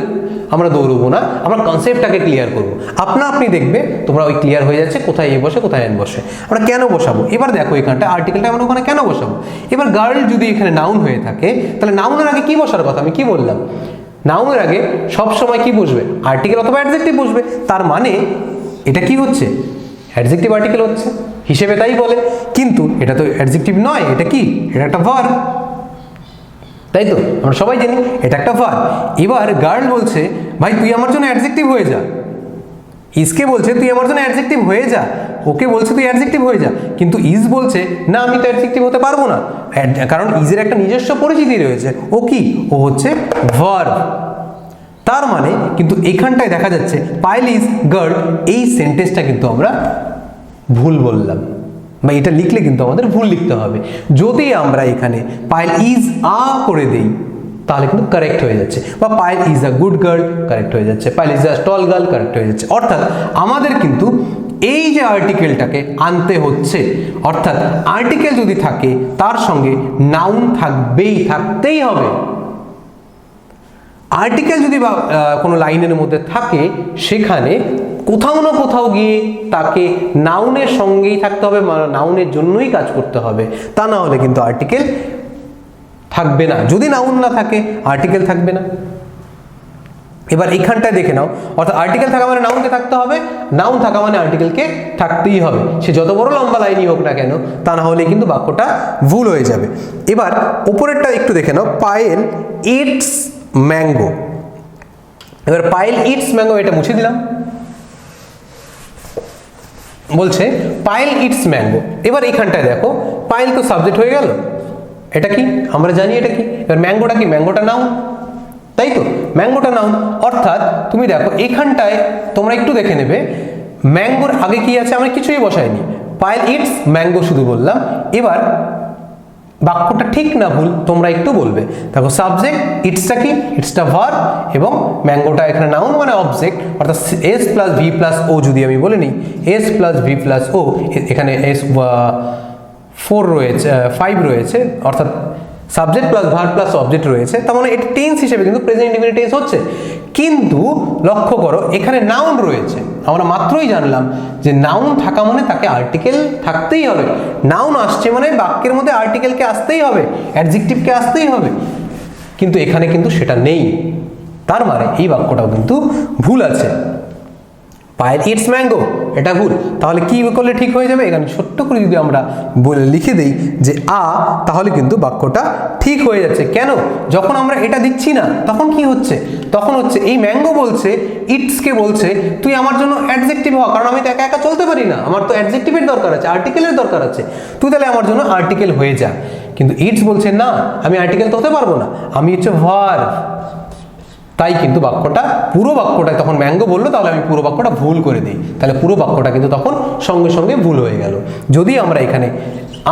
আমরা দৌড়বো না, আমরা কনসেপ্টটাকে ক্লিয়ার করবো। আপনি দেখবে তোমরা ওই ক্লিয়ার হয়ে যাচ্ছে কোথায় এ বসে কোথায় এন বসে, আমরা কেন বসাবো। এবার দেখো এখানটা আর্টিকেলটা আমরা ওখানে কেন বসাবো। এবার গার্ল যদি এখানে নাউন হয়ে থাকে তাহলে নাউনের আগে কি বসার কথা, আমি কি বললাম, নাউনের আগে সব সময় কি বসবে, আর্টিকেল অথবা অ্যাডজেক্টিভ বসবে। তার মানে এটা কি হচ্ছে, অ্যাডজেক্টিভ আর্টিকেল হচ্ছে হিসেবে তাই বলে, কিন্তু এটা তো অ্যাডজেক্টিভ নয়, এটা কি, এটা একটা ভার্ব, তাই তো আমরা সবাই জানি এটা একটা ভার্ব। এবার গার্ল বলছে ভাই তুই আমার জন্য অ্যাডজেক্টিভ হয়ে যা, ইজকে বলছে তুই আমার জন্য অ্যাডজেক্টিভ হয়ে যা, ওকে বলছে তুই অ্যাডজেক্টিভ হয়ে যা, কিন্তু ইজ বলছে না আমি তো অ্যাডজেক্টিভ হতে পারবো না, কারণ ইজের একটা নিজস্ব পরিচিতি রয়েছে, ও কি, ও হচ্ছে ভার্ব। তার মানে কিন্তু এখানটায় দেখা যাচ্ছে পায়েল ইজ গার্ল, এই সেন্টেন্সটা কিন্তু আমরা ভুল বললাম, বা এটা লিখলে কিন্তু আমাদের ভুল লিখতে হবে। যদি আমরা এখানে পায়েল ইজ আ করে দেই তাহলে কিন্তু কারেক্ট হয়ে যাচ্ছে, বা Payel is a good girl correct হয়ে যাচ্ছে, Payel is a tall girl correct হয়ে যাচ্ছে। অর্থাৎ আমাদের কিন্তু এই যে আর্টিকেলটাকে আনতে হচ্ছে, অর্থাৎ আর্টিকেল যদি থাকে তার সঙ্গে নাউন থাকতেই হবে। আর্টিকেল যদি বা কোনো লাইনের মধ্যে থাকে সেখানে কোথাও না কোথাও গিয়ে তাকে নাউনের সঙ্গেই থাকতে হবে, নাউনের জন্যই কাজ করতে হবে, তা না হলে কিন্তু আর্টিকেল থাকবে না। যদি নাউন না থাকে আর্টিকেল থাকবে না। এবার এইখানটায় দেখে নাও, অর্থাৎ আর্টিকেল থাকা মানে নাউনকে থাকতে হবে, নাউন থাকা মানে আর্টিকেলকে থাকতেই হবে, সে যত বড় লম্বা লাইনই হোক না কেন, তা না হলে কিন্তু বাক্যটা ভুল হয়ে যাবে। এবার উপরেরটা একটু দেখে নাও, পায়েল ইটস ম্যাঙ্গো। এবার পায়েল ইটস ম্যাঙ্গো এটা মুছে দিলাম, বলছে পায়েল ইটস ম্যাঙ্গো। এবার এইখানটায় দেখো পায়েল তো সাবজেক্ট হয়ে গেল, এটা কি আমরা জানি এটা কি। এবার ম্যাঙ্গোটা কি, ম্যাঙ্গোটা নাউন, তাই তো ম্যাঙ্গোটা নাউন। অর্থাৎ তুমি দেখো এখানটায় তোমরা একটু দেখে নেবে ম্যাঙ্গোর আগে কি আছে, আমরা কিছুই বসাইনি, পায়েল ইটস ম্যাঙ্গো শুধু বললাম। এবার বাক্যটা ঠিক না ভুল তোমরা একটু বলবে। দেখো সাবজেক্ট, ইটসটা কি, ইটসটা ভার্ব, এবং ম্যাঙ্গোটা এখানে নাউন মানে অবজেক্ট, অর্থাৎ এস প্লাস ভি প্লাস ও যদি আমি বলে নিই, এস প্লাস ভি প্লাস ও, এখানে এস 4 রয়েছে, 5 রয়েছে, অর্থাৎ subject plus verb plus object রয়েছে, তার মানে এটা টেন্স হিসেবে কিন্তু প্রেজেন্ট ইনডিফিনিট টেন্স হচ্ছে। কিন্তু লক্ষ্য করো এখানে নাউন রয়েছে, আমরা মাত্রই জানলাম যে নাউন থাকা মানে তাকে আর্টিকেল থাকতেই হবে, নাউন আসছে মানে বাক্যের মধ্যে আর্টিকেলকে আসতেই হবে, অ্যাডজেক্টিভকে আসতেই হবে, কিন্তু এখানে কিন্তু সেটা নেই। তার মানে এই বাক্যটাও কিন্তু ভুল আছে। পায়েল ইটস ম্যাঙ্গো এটা ভুল, তাহলে কি করলে ঠিক হয়ে যাবে, এখানে ছোট্ট করে যদি আমরা লিখে দেই যে আ, তাহলে কিন্তু বাক্যটা ঠিক হয়ে যাচ্ছে। কেন, যখন আমরা এটা দিচ্ছি না তখন কি হচ্ছে, তখন হচ্ছে এই ম্যাঙ্গো বলছে ইটসকে বলছে তুই আমার জন্য অ্যাডজেক্টিভ হ, কারণ আমি তো একা একা চলতে পারি না, আমার তো অ্যাডজেক্টিভের দরকার আছে, আর্টিকেলের দরকার আছে, তুই তাহলে আমার জন্য আর্টিকেল হয়ে যা। কিন্তু ইটস বলছে না আমি আর্টিকেল তো হতে পারবো না, আমি হচ্ছে ভার্ব। তাই কিন্তু বাক্যটা, পুরো বাক্যটা, তখন ম্যাঙ্গো বললো তাহলে আমি পুরো বাক্যটা ভুল করে দিই, তাহলে পুরো বাক্যটা কিন্তু তখন সঙ্গে সঙ্গে ভুল হয়ে গেল। যদি আমরা এখানে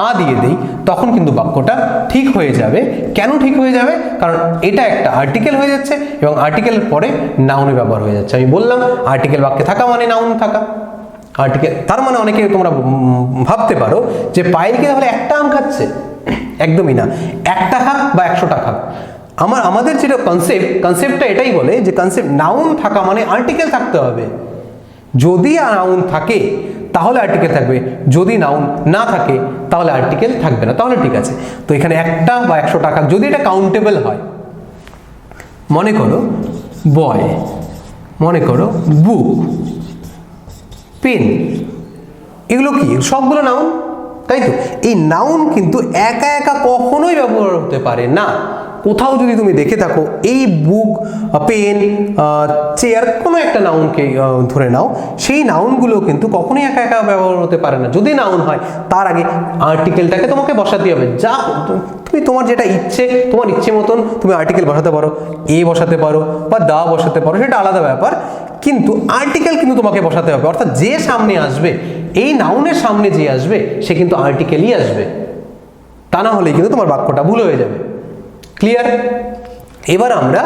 আ দিয়ে দিই তখন কিন্তু বাক্যটা ঠিক হয়ে যাবে। কেন ঠিক হয়ে যাবে, কারণ এটা একটা আর্টিকেল হয়ে যাচ্ছে এবং আর্টিকেলের পরে নাউনের ব্যবহার হয়ে যাচ্ছে। আমি বললাম আর্টিকেল বাক্যে থাকা মানে নাউন থাকা, আর্টিকেল। তার মানে অনেকে তোমরা ভাবতে পারো যে পায়েল কি তাহলে একটা আম খাচ্ছে, একদমই না, একটা খাক বা 100টা খাক। আমাদের যেটা কনসেপ্টটা এটাই বলে যে কনসেপ্ট নাউন থাকা মানে আর্টিকেল থাকতে হবে, যদি নাউন থাকে তাহলে আর্টিকেল থাকবে, যদি নাউন না থাকে তাহলে আর্টিকেল থাকবে না, তাহলে ঠিক আছে। তো এখানে একটা বা 100টা খাক, যদি এটা কাউন্টেবল হয়, মনে করো বয়, মনে করো বুক, পেন, এগুলো কি সবগুলো নাউন, তাই তো। এই নাউন কিন্তু একা একা কখনোই ব্যবহার হতে পারে না। কোথাও যদি তুমি দেখে থাকো এই বুক, পেন, চেয়ার, কোনো একটা নাউনকে ধরে নাও, সেই নাউনগুলো কিন্তু কখনোই একা একা ব্যবহার হতে পারে না। যদি নাউন হয় তার আগে আর্টিকেলটাকে তোমাকে বসাতে হবে। যা তুমি তোমার যেটা ইচ্ছে, তোমার ইচ্ছে মতন তুমি আর্টিকেল বসাতে পারো, এ বসাতে পারো বা দা বসাতে পারো, সেটা আলাদা ব্যাপার, কিন্তু আর্টিকেল কিন্তু তোমাকে বসাতে হবে। অর্থাৎ যে সামনে আসবে, এই নাউনের সামনে যে আসবে সে কিন্তু আর্টিকেলই আসবে, তা না হলে কিন্তু তোমার বাক্যটা ভুল হয়ে যাবে। ক্লিয়ার? এবার আমরা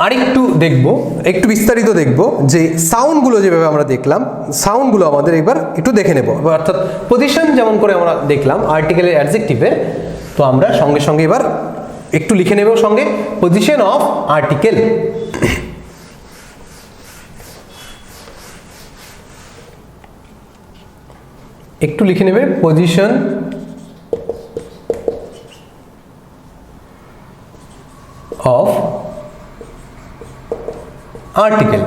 আরেকটু দেখব, একটু বিস্তারিত দেখব যে সাউন্ডগুলো যেভাবে আমরা দেখলাম, সাউন্ডগুলো আমাদের এবার একটু দেখে নেব। অর্থাৎ পজিশন যেমন করে আমরা দেখলাম আর্টিকেলের অ্যাডজেক্টিভের, তো আমরা সঙ্গে সঙ্গে এবার একটু লিখে নেব সঙ্গে পজিশন অফ আর্টিকেল। একটু লিখে নেবে পজিশন অফ আর্টিকেল।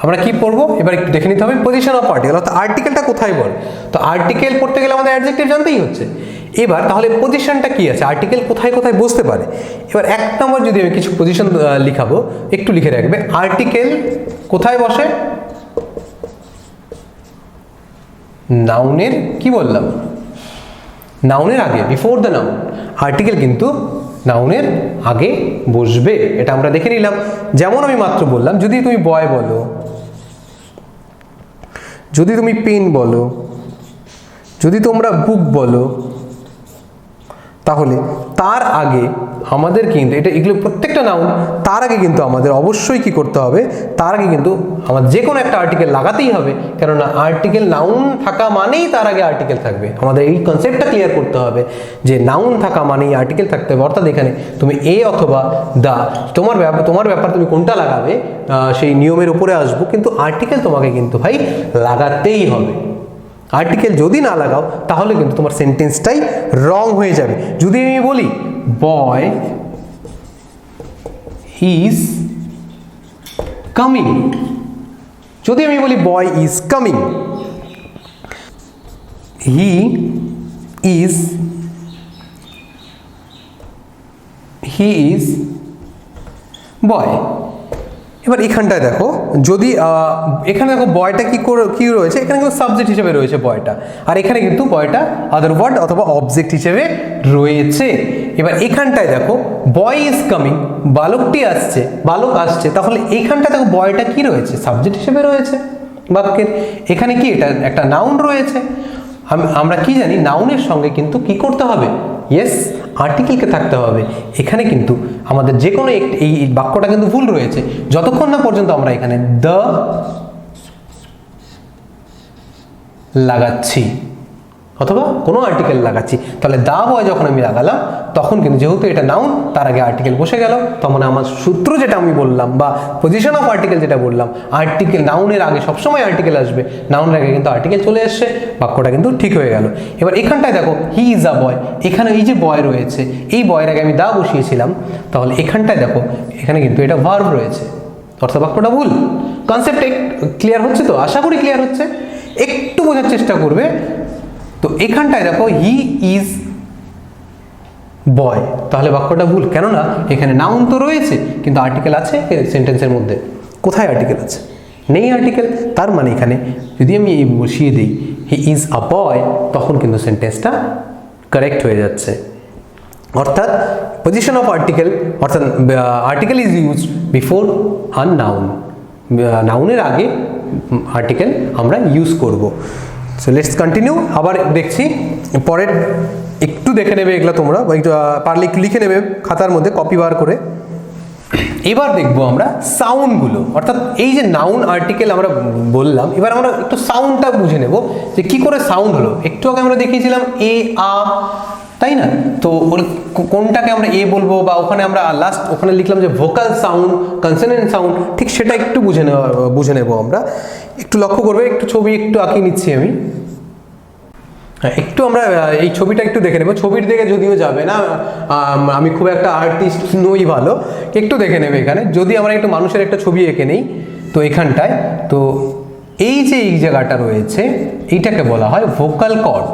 আমরা কি পড়বো এবার একটু দেখে নিতে হবে পজিশন অফ আর্টিকেল, অর্থাৎ আর্টিকেলটা কোথায় বল। তো আর্টিকেল পড়তে গেলে আমাদের অ্যাডজেক্টিভ জানতেই হচ্ছে। এবার তাহলে পজিশনটা কি আছে, আর্টিকেল কোথায় কোথায় বসতে পারে। এবার এক নম্বর যদি আমি কিছু পজিশন লিখাবো, একটু লিখে রাখবে আর্টিকেল কোথায় বসে, নাউনের কি বললাম, নাউনের আগে, বিফোর দ্য নাউন। আর্টিকেল কিন্তু নাউনের আগে বসবে, এটা আমরা দেখে নিলাম। যেমন আমি মাত্র বললাম, যদি তুমি বয় বলো, যদি তুমি পেন বলো, যদি তোমরা বুক বলো, তাহলে তার আগে আমাদের কিন্তু এগুলো প্রত্যেকটা নাউন, তার আগে কিন্তু আমাদের অবশ্যই কি করতে হবে, তার আগে কিন্তু আমাদের যে কোনো একটা আর্টিকেল লাগাতেই হবে। কেননা আর্টিকেল নাউন থাকা মানেই তার আগে আর্টিকেল থাকবে। আমাদের এই কনসেপ্টটা ক্লিয়ার করতে হবে যে নাউন থাকা মানেই আর্টিকেল থাকতে হবে। অর্থাৎ এখানে তুমি এ অথবা দা, তোমার ব্যাপার তুমি কোনটা লাগাবে সেই নিয়মের উপরে আসবো, কিন্তু আর্টিকেল তোমাকে কিন্তু ভাই লাগাতেই হবে। আর্টিকেল যদি না লাগাও তাহলে কিন্তু তোমার সেন্টেন্সটাই রং হয়ে যাবে। যদি আমি বলি বয় ইজ কামিং, যদি আমি বলি boy is coming, he is boy. এবার এখানটায় দেখো, যদি এখানে দেখো বয়টা কি রয়েছে, এখানে কিন্তু সাবজেক্ট হিসেবে রয়েছে বয়টা, আর এখানে কিন্তু বয়টা আদার ওয়ার্ড অথবা অবজেক্ট হিসেবে রয়েছে। এবার এখানটায় দেখো বয় ইজ কামিং, বালক আসছে, তাহলে এখানটা দেখো বয়টা কি রয়েছে, সাবজেক্ট হিসেবে রয়েছে বাক্যের। এখানে কি এটা একটা নাউন রয়েছে। আমরা কি জানি নাউনের সঙ্গে কিন্তু কি করতে হবে, ইয়েস আর্টিকেলকে থাকতে হবে। এখানে কিন্তু আমাদের যে কোনো এই বাক্যটা কিন্তু ভুল রয়েছে যতক্ষণ না পর্যন্ত আমরা এখানে দ্য লাগাচ্ছি অথবা কোনো আর্টিকেল লাগাচ্ছি। তাহলে দা বয় যখন আমি লাগালাম তখন কিন্তু যেহেতু এটা নাউন, তার আগে আর্টিকেল বসে গেল। তখন আমার সূত্র যেটা আমি বললাম বা পজিশন অফ আর্টিকেল যেটা বললাম, আর্টিকেল নাউনের আগে সবসময় আর্টিকেল আসবে, নাউনের আগে কিন্তু আর্টিকেল চলে এসছে, বাক্যটা কিন্তু ঠিক হয়ে গেল। এবার এখানটায় দেখো হি ইজ আ বয়, এখানে এই যে বয় রয়েছে, এই বয়ের আগে আমি দা বসিয়েছিলাম, তাহলে এখানটায় দেখো এখানে কিন্তু এটা ভার্ব রয়েছে, অর্থাৎ বাক্যটা ভুল। কনসেপ্ট ক্লিয়ার হচ্ছে তো? আশা করি ক্লিয়ার হচ্ছে। একটু বোঝার চেষ্টা করবে। তো এখানটায় দেখো হি ইজ বয়, তাহলে বাক্যটা ভুল। কেননা এখানে নাউন তো রয়েছে কিন্তু আর্টিকেল আছে সেন্টেন্সের মধ্যে। কোথায় আর্টিকেল আছে? নেই আর্টিকেল। তার মানে এখানে যদি আমি বসিয়ে দিই হি ইজ আ বয়, তখন কিন্তু সেন্টেন্সটা কারেক্ট হয়ে যাচ্ছে। অর্থাৎ পজিশন অফ আর্টিকেল, অর্থাৎ article is used before a noun, নাউনের আগে আর্টিকেল আমরা ইউজ করব। So let's continue. আবার দেখছি পরের, একটু দেখে নেবে এগুলো তোমরা, একটু পারলে একটু লিখে নেবে খাতার মধ্যে কপি বার করে। এবার দেখবো আমরা সাউন্ডগুলো, অর্থাৎ এই যে নাউন আর্টিকেল আমরা বললাম, এবার আমরা একটু সাউন্ডটা বুঝে নেব যে কি করে সাউন্ড হলো। একটু আগে আমরা দেখিয়েছিলাম এ আ, তাই না? তো কোনটাকে আমরা এ বলবো, বা ওখানে আমরা লাস্ট ওখানে লিখলাম যে ভোকাল সাউন্ড, কনসোনেন্ট সাউন্ড, ঠিক সেটা একটু বুঝে নেব আমরা। একটু লক্ষ্য করবে, একটু ছবি একটু আঁকিয়ে নিচ্ছি আমি। একটু আমরা এই ছবিটা একটু দেখে নেব। ছবির দিকে যদিও যাবে না, আমি খুব একটা আর্টিস্ট নই ভালো, একটু দেখে নেবে এখানে। যদি আমরা একটু মানুষের একটা ছবি এঁকে নেই, তো এখানটায় তো এই যে এই জায়গাটা রয়েছে, এইটাকে বলা হয় ভোকাল কর্ড।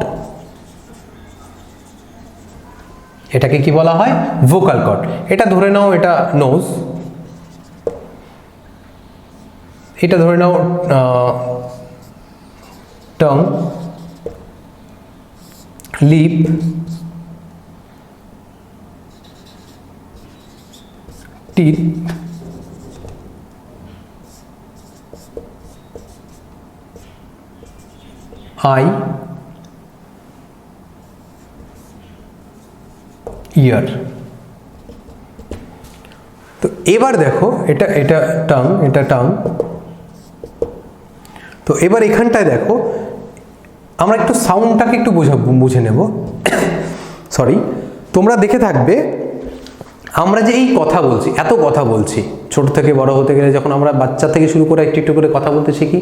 এটাকে কি বলা হয়? Vocal cord. এটা ধরে নাও এটা নোজ, এটা ধরে নাও টং, লিপ, টিথ, আই, ইয়ার। তো এবার দেখো এটা এটা টার্ম, এটা টার্ম। তো এবার এখানটায় দেখো আমরা একটু সাউন্ডটাকে একটু বুঝে নেব। সরি, তোমরা দেখে থাকবে আমরা যে এই কথা বলছি, এত কথা বলছি, ছোট থেকে বড় হতে গেলে যখন আমরা বাচ্চা থেকে শুরু করে একটু একটু করে কথা বলতে শিখি,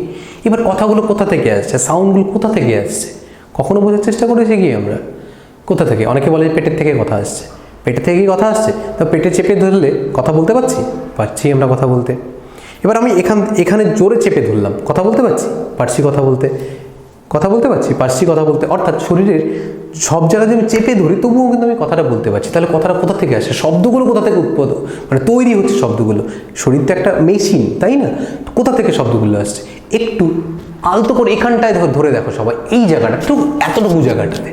এবার কথাগুলো কোথা থেকে আসছে, সাউন্ডগুলো কোথা থেকে আসছে, কখনো বোঝার চেষ্টা করেছি কি আমরা কোথা থেকে? অনেকে বলে পেটের থেকে কথা আসছে, পেটের থেকে কি কথা আসছে? তো পেটে চেপে ধরলে কথা বলতে পারছি আমরা কথা বলতে। এবার আমি এখানে জোরে চেপে ধরলাম, কথা বলতে পারছি কথা বলতে পারছি কথা বলতে। অর্থাৎ শরীরের সব জায়গায় আমি চেপে ধরি তবুও কিন্তু আমি কথাটা বলতে পারছি। তাহলে কথাটা কোথা থেকে আসে, শব্দগুলো কোথা থেকে মানে তৈরি হচ্ছে শব্দগুলো? শরীর তো একটা মেশিন, তাই না? কোথা থেকে শব্দগুলো আসছে? একটু আলতো করে এখানটায় ধরে দেখো সবাই, এই জায়গাটা একটু, এতটুকু জায়গাটাতে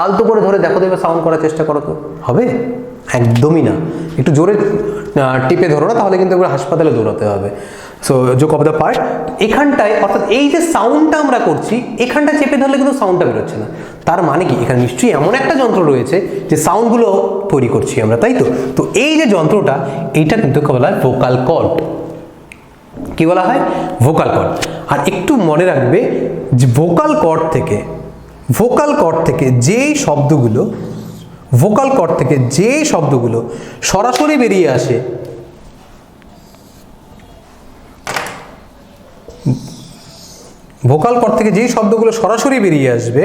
আলতো করে ধরে দেখো, দেখবে সাউন্ড করার চেষ্টা করো, তো হবে? একদমই না। একটু জোরে টিপে ধরো না, তাহলে কিন্তু হাসপাতালে দৌড়াতে হবে। So joke of the part এখানটায়, অর্থাৎ এই যে সাউন্ডটা আমরা করছি, এখানটা চেপে ধরলে কিন্তু সাউন্ডটা বেরোচ্ছে না। তার মানে কি এখানে নিশ্চয়ই এমন একটা যন্ত্র রয়েছে যে সাউন্ডগুলো তৈরি করছি আমরা, তাই তো? তো এই যে যন্ত্রটা, এইটা কিন্তু বলা হয় ভোকাল কর্ড। কি বলা হয়? Vocal cord. আর একটু মনে রাখবে যে ভোকাল কর্ড থেকে যেই শব্দগুলো সরাসরি বেরিয়ে আসে, ভোকাল কর্ড থেকে যেই শব্দগুলো সরাসরি বেরিয়ে আসবে,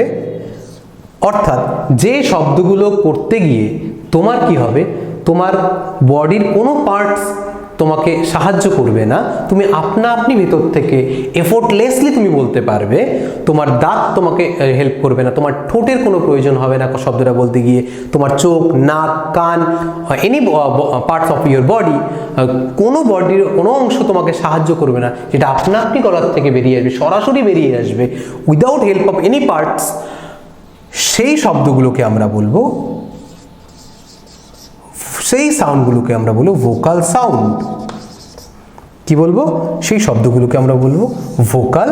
অর্থাৎ যে শব্দগুলো করতে গিয়ে তোমার কি হবে, তোমার বডির কোনো পার্টস তোমাকে সাহায্য করবে না, তুমি আপনি ভেতর থেকে এফোর্টলেসলি তুমি বলতে পারবে, তোমার দাঁত তোমাকে হেল্প করবে না, তোমার ঠোঁটের কোনো প্রয়োজন হবে না শব্দটা বলতে গিয়ে, তোমার চোখ, নাক, কান, any parts of your body, বডির কোনো অংশ তোমাকে সাহায্য করবে না, যেটা আপনি গলার থেকে বেরিয়ে আসবে, সরাসরি বেরিয়ে আসবে without help of any parts. সেই শব্দগুলোকে আমরা বলবো, সেই সাউন্ডগুলোকে আমরা বলবো ভোকাল সাউন্ড। কি বলবো? সেই শব্দগুলোকে আমরা বলবো ভোকাল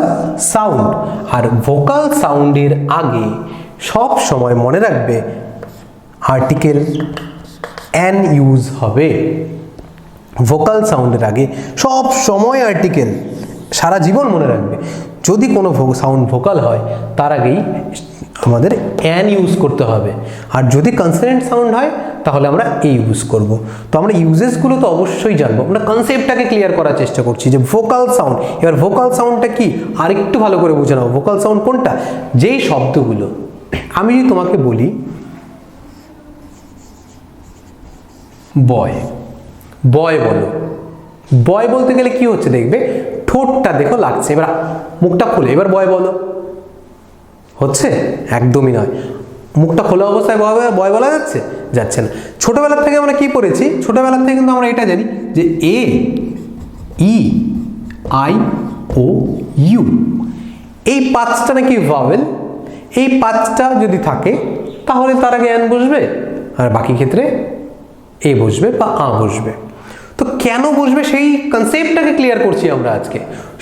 সাউন্ড। আর ভোকাল সাউন্ডের আগে সব সময় মনে রাখবে আর্টিকেল অ্যান ইউজ হবে। ভোকাল সাউন্ডের আগে সব সময় আর্টিকেল, সারা জীবন মনে রাখবে। যদি কোনো সাউন্ড ভোকাল হয় তার আগেই আমাদের অ্যান ইউজ করতে হবে। আর যদি কনসোনেন্ট সাউন্ড হয় তাহলে আমরা এ ইউজ করব। তো আমরা ইউজেসগুলো তো অবশ্যই জানবো, আমরা কনসেপ্টটাকে ক্লিয়ার করার চেষ্টা করছি যে ভোকাল সাউন্ড। এবার ভোকাল সাউন্ডটা কি আরেকটু ভালো করে বুঝে নাও। ভোকাল সাউন্ড কোনটা? যেই শব্দগুলো, আমি যদি তোমাকে বলি বয় বলো, বয় বলতে গেলে কি হচ্ছে দেখবে, ঠোঁটটা দেখো লাগছে, এবার মুখটা খুলে এবার বয় বলো, হচ্ছে? একদমই নয়। মুখটা খোলা অবস্থায় বয় বলা যাচ্ছে না। ছোটবেলার থেকে আমরা কি পড়েছি? ছোটবেলার থেকে কিন্তু আমরা এটা জানি যে এ, ই, আই, ও, ইউ, এই পাঁচটা নাকি ভাওয়েল। এই পাঁচটা যদি থাকে তাহলে তার আগে অ্যান বসবে, আর বাকি ক্ষেত্রে এ বসবে বা আ বসবে। তো কেন বসবে সেই কনসেপ্টটাকে ক্লিয়ার করছি আমরা আজকে।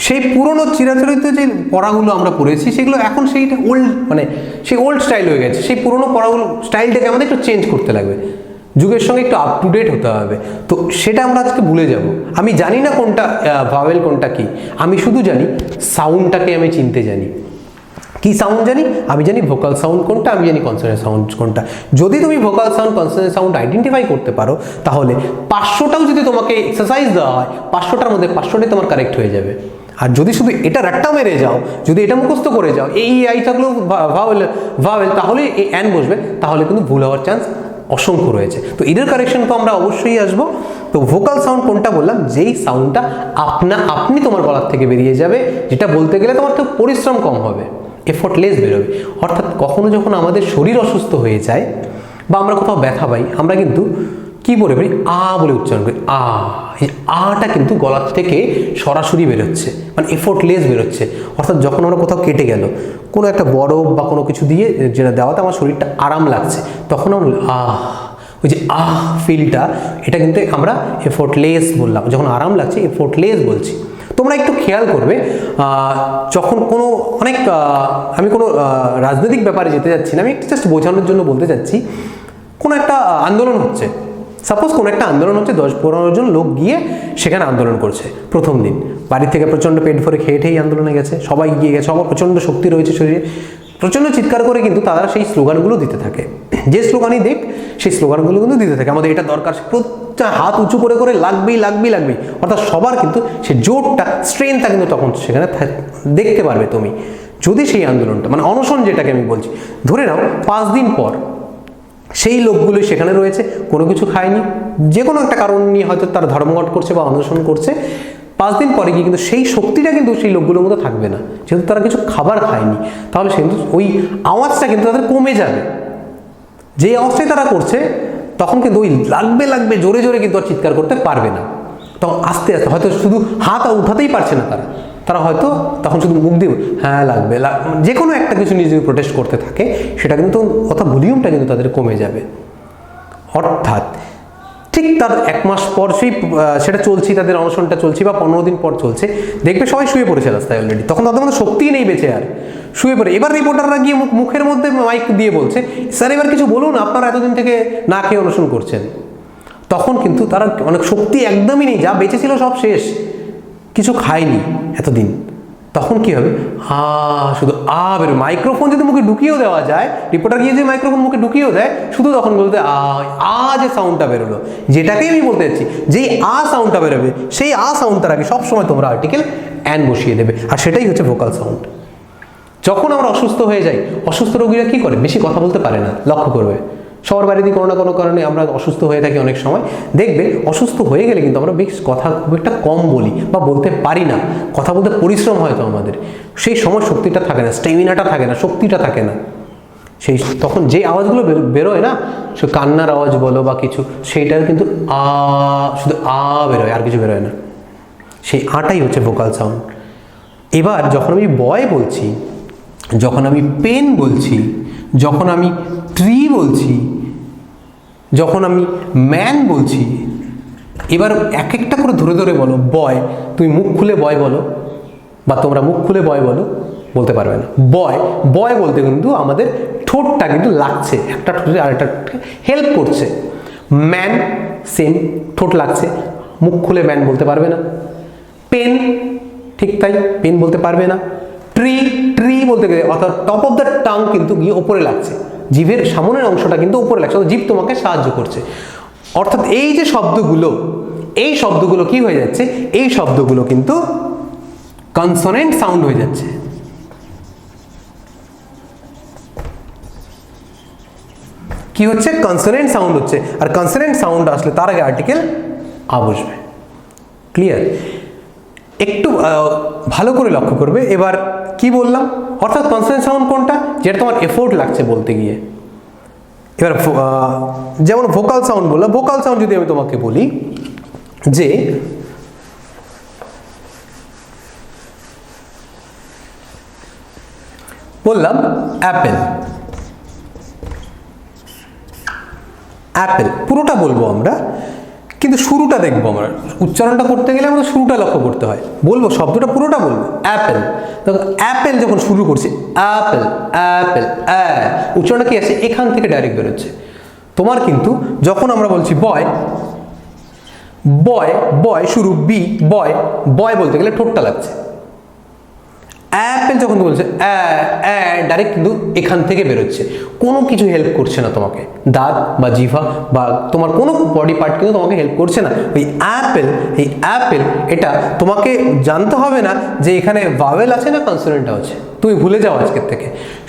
সেই পুরনো চিরাচরিত যে পড়াগুলো আমরা পড়েছি সেগুলো এখন সেইটা সেই ওল্ড স্টাইল হয়ে গেছে। সেই পুরনো পড়াগুলো স্টাইলটাকে আমাদের একটু চেঞ্জ করতে লাগবে, যুগের সঙ্গে একটু আপ টু ডেট হতে হবে। তো সেটা আমরা আজকে ভুলে যাব। আমি জানি না কোনটা ভাওয়েল কোনটা কি, আমি শুধু জানি সাউন্ডটাকে আমি চিনতে জানি। কি সাউন্ড জানি? আমি জানি ভোকাল সাউন্ড কোনটা, আমি জানি কনসোনেন্ট সাউন্ড কোনটা। যদি তুমি vocal sound, consonant sound identify করতে পারো তাহলে 500টাও যদি তোমাকে এক্সারসাইজ দেওয়া হয় 500টার মধ্যে 500টাই তোমার কারেক্ট হয়ে যাবে। আর যদি শুধু এটা রাট্টা মেরে যাও, যদি এটা মুখস্থ করে যাও, এই আই থাকলেও ভাওয়েল তাহলে এই অ্যান বসবে, তাহলে কিন্তু ভুল হওয়ার চান্স অসংখ্য রয়েছে। তো এদের কারেকশন তো আমরা অবশ্যই আসবো। তো ভোকাল সাউন্ড কোনটা বললাম? যেই সাউন্ডটা আপনি তোমার গলার থেকে বেরিয়ে যাবে, যেটা বলতে গেলে তোমার তো পরিশ্রম কম হবে, এফোর্টলেস বেরোবে। অর্থাৎ কখনো যখন আমাদের শরীর অসুস্থ হয়ে যায় বা আমরা কোথাও ব্যথা পাই, আমরা কিন্তু কি বলে পারি? আ বলে উচ্চারণ করি। এই আটা কিন্তু গলার থেকে সরাসরি বেরোচ্ছে, মানে এফোর্টলেস বেরোচ্ছে। অর্থাৎ যখন আমরা কোথাও কেটে গেল, কোনো একটা বরফ বা কোনো কিছু দিয়ে যেটা দেওয়াতে আমার শরীরটা আরাম লাগছে, তখন আমরা ওই যে ফিলটা, এটা কিন্তু আমরা এফোর্টলেস বললাম। যখন আরাম লাগছে এফোর্টলেস বলছি। তোমরা একটু খেয়াল করবে, যখন আমি কোনো রাজনৈতিক ব্যাপারে যেতে যাচ্ছি না, আমি একটু জাস্ট বোঝানোর জন্য বলতে চাচ্ছি। কোনো একটা আন্দোলন হচ্ছে, সাপোজ কোনো একটা আন্দোলন হচ্ছে, 10-15 জন লোক গিয়ে সেখানে আন্দোলন করছে প্রথম দিন, বাড়ি থেকে প্রচণ্ড পেট ভরে খেয়ে ঠেয়েই আন্দোলনে গেছে, সবাই গিয়ে গেছে, সবার প্রচণ্ড শক্তি রয়েছে শরীরে, প্রচণ্ড চিৎকার করে কিন্তু তারা সেই স্লোগানগুলো দিতে থাকে, যে স্লোগানই দেখ সেই স্লোগানগুলো কিন্তু দিতে থাকে, আমাদের এটা দরকার, প্রত্যেকটা হাত উঁচু করে করে লাগবেই লাগবেই লাগবেই, অর্থাৎ সবার কিন্তু সে জোরটা স্ট্রেংথটা কিন্তু তখন সেখানে দেখতে পারবে তুমি। যদি সেই আন্দোলনটা মানে অনশন যেটাকে আমি বলছি, ধরে নাও 5 দিন পর সেই লোকগুলো সেখানে রয়েছে, কোনো কিছু খায়নি, যে কোনো একটা কারণ নিয়ে হয়তো তারা ধর্মঘট করছে বা অনশন করছে, 5 দিন পরে গিয়ে কিন্তু সেই শক্তিটা কিন্তু সেই লোকগুলোর মধ্যে থাকবে না, যেহেতু তারা কিছু খাবার খায়নি, তাহলে সে কিন্তু ওই আওয়াজটা কিন্তু তাদের কমে যাবে, যে আওয়াজটাই তারা করছে তখন কিন্তু ওই লাগবে লাগবে জোরে জোরে কিন্তু আর চিৎকার করতে পারবে না, তখন আস্তে আস্তে হয়তো শুধু হাত উঠাতেই পারছে না তারা হয়তো তখন শুধু মুখ দিয়ে হ্যাঁ লাগবে, যে কোনো একটা কিছু নিয়ে যদি প্রোটেস্ট করতে থাকে সেটা কিন্তু অর্থাৎ ভলিউমটা কিন্তু তাদের কমে যাবে। অর্থাৎ ঠিক তার 1 মাস পর সেটা চলছে, তাদের অনশনটা চলছে বা 15 দিন পর চলছে, দেখবে সবাই শুয়ে পড়েছে রাস্তায় অলরেডি, তখন তাদের মধ্যে শক্তিই নেই বেঁচে আর, শুয়ে পড়ে। এবার রিপোর্টাররা গিয়ে মুখের মধ্যে মাইক দিয়ে বলছে, স্যার এবার কিছু বলুন, আপনারা এতদিন থেকে না খেয়ে অনশন করছেন। তখন কিন্তু তারা অনেক শক্তি একদমই নেই, যা বেঁচে ছিল সব শেষ, কিছু খায়নি এতদিন, তখন কি হবে, শুধু বেরো, মাইক্রোফোন যদি মুখে ঢুকিয়েও দেওয়া যায়, রিপোর্টার গিয়ে যে মাইক্রোফোন মুখে ঢুকিয়েও দেয়, শুধু তখন বলতে যে সাউন্ডটা বেরোলো, যেটাকেই আমি বলতে চাচ্ছি, যেই সাউন্ডটা বেরোবে সেই সাউন্ডটার আগে সবসময় তোমরা আর্টিকেল অ্যান বসিয়ে দেবে, আর সেটাই হচ্ছে ভোকাল সাউন্ড। যখন আমরা অসুস্থ হয়ে যাই, অসুস্থ রোগীরা কি করে, বেশি কথা বলতে পারে না, লক্ষ্য করবে, সবার বাড়িতে কোনো না কোনো কারণে আমরা অসুস্থ হয়ে থাকি, অনেক সময় দেখবে অসুস্থ হয়ে গেলে কিন্তু আমরা বেশ কথা খুব একটা কম বলি বা বলতে পারি না, কথা বলতে পরিশ্রম হয়তো আমাদের, সেই সময় শক্তিটা থাকে না, স্টেমিনাটা থাকে না, শক্তিটা থাকে না, সেই তখন যে আওয়াজগুলো বেরোয় না, সে কান্নার আওয়াজ বলো বা কিছু, সেইটার কিন্তু শুধু বেরোয়, আর কিছু বেরোয় না, সেই আটাই হচ্ছে ভোকাল সাউন্ড। এবার যখন আমি বয় বলছি, যখন আমি পেন বলছি, যখন আমি ট্রি বলছি, যখন আমি ম্যান বলছি, এবার এক একটা করে ধরে ধরে বলো বয়, তুমি মুখ খুলে বয় বলো, বা তোমরা মুখ খুলে বয় বলো, বলতে পারবে না। বয় বলতে কিন্তু আমাদের ঠোঁটটা কিন্তু লাগছে, একটা ঠোঁটে আরেকটা হেল্প করছে। ম্যান সেম, ঠোঁট লাগছে, মুখ খুলে ম্যান বলতে পারবে না। পেন ঠিক তাই, পেন বলতে পারবে না। ট্রি বলতে গেলে অর্থাৎ টপ অফ দ্য টাং কিন্তু গিয়ে ওপরে লাগছে, জিভের সামনের অংশটা কিন্তু উপরে লাগছে, জিভ তোমাকে সাহায্য করছে। অর্থাৎ এই যে শব্দগুলো কি হয়ে যাচ্ছে, এই শব্দগুলো কিন্তু কনসোনেন্ট সাউন্ড হয়ে যাচ্ছে। কি হচ্ছে, কনসোনেন্ট সাউন্ড হচ্ছে, আর কনসোনেন্ট সাউন্ড আসলে তার আগে আর্টিকেল বসবে। ক্লিয়ার? একটু ভালো করে লক্ষ্য করবে। এবার কি বললাম, অর্থাৎ কনসোনেন্ট সাউন্ড কোনটা, যেটা তোমার এফোর্ট লাগছে বলতে গিয়ে। এবার যেমন ভোকাল সাউন্ড বললাম, ভোকাল সাউন্ড যদি আমি তোমাকে বলি যে বললাম অ্যাপেল, পুরোটা বলবো আমরা, কিন্তু শুরুটা দেখবো আমরা, উচ্চারণটা করতে গেলে আমাদের শুরুটা লক্ষ্য করতে হয়। বলবো শব্দটা পুরোটা বলবো, অ্যাপেল। দেখো অ্যাপেল যখন শুরু করছি, অ্যাপেল উচ্চারণটা কি আছে, এখান থেকে ডাইরেক্ট বেরোচ্ছে। তোমার কিন্তু যখন আমরা বলছি বয় শুরু, বয় বলতে গেলে ঠোঁটটা লাগছে। অ্যাপেল যখন বলছে ডাইরেক্ট কিন্তু এখান থেকে বেরোচ্ছে, কোনো কিছু হেল্প করছে না তোমাকে, দাঁত বা জিভা বা তোমার কোনো বডি পার্ট কিন্তু তোমাকে হেল্প করছে না। এই অ্যাপেল এটা তোমাকে জানতে হবে না যে এখানে ভাওয়েল আছে না কনসোনেন্ট আছে, তুমি ভুলে যাও আজকের থেকে।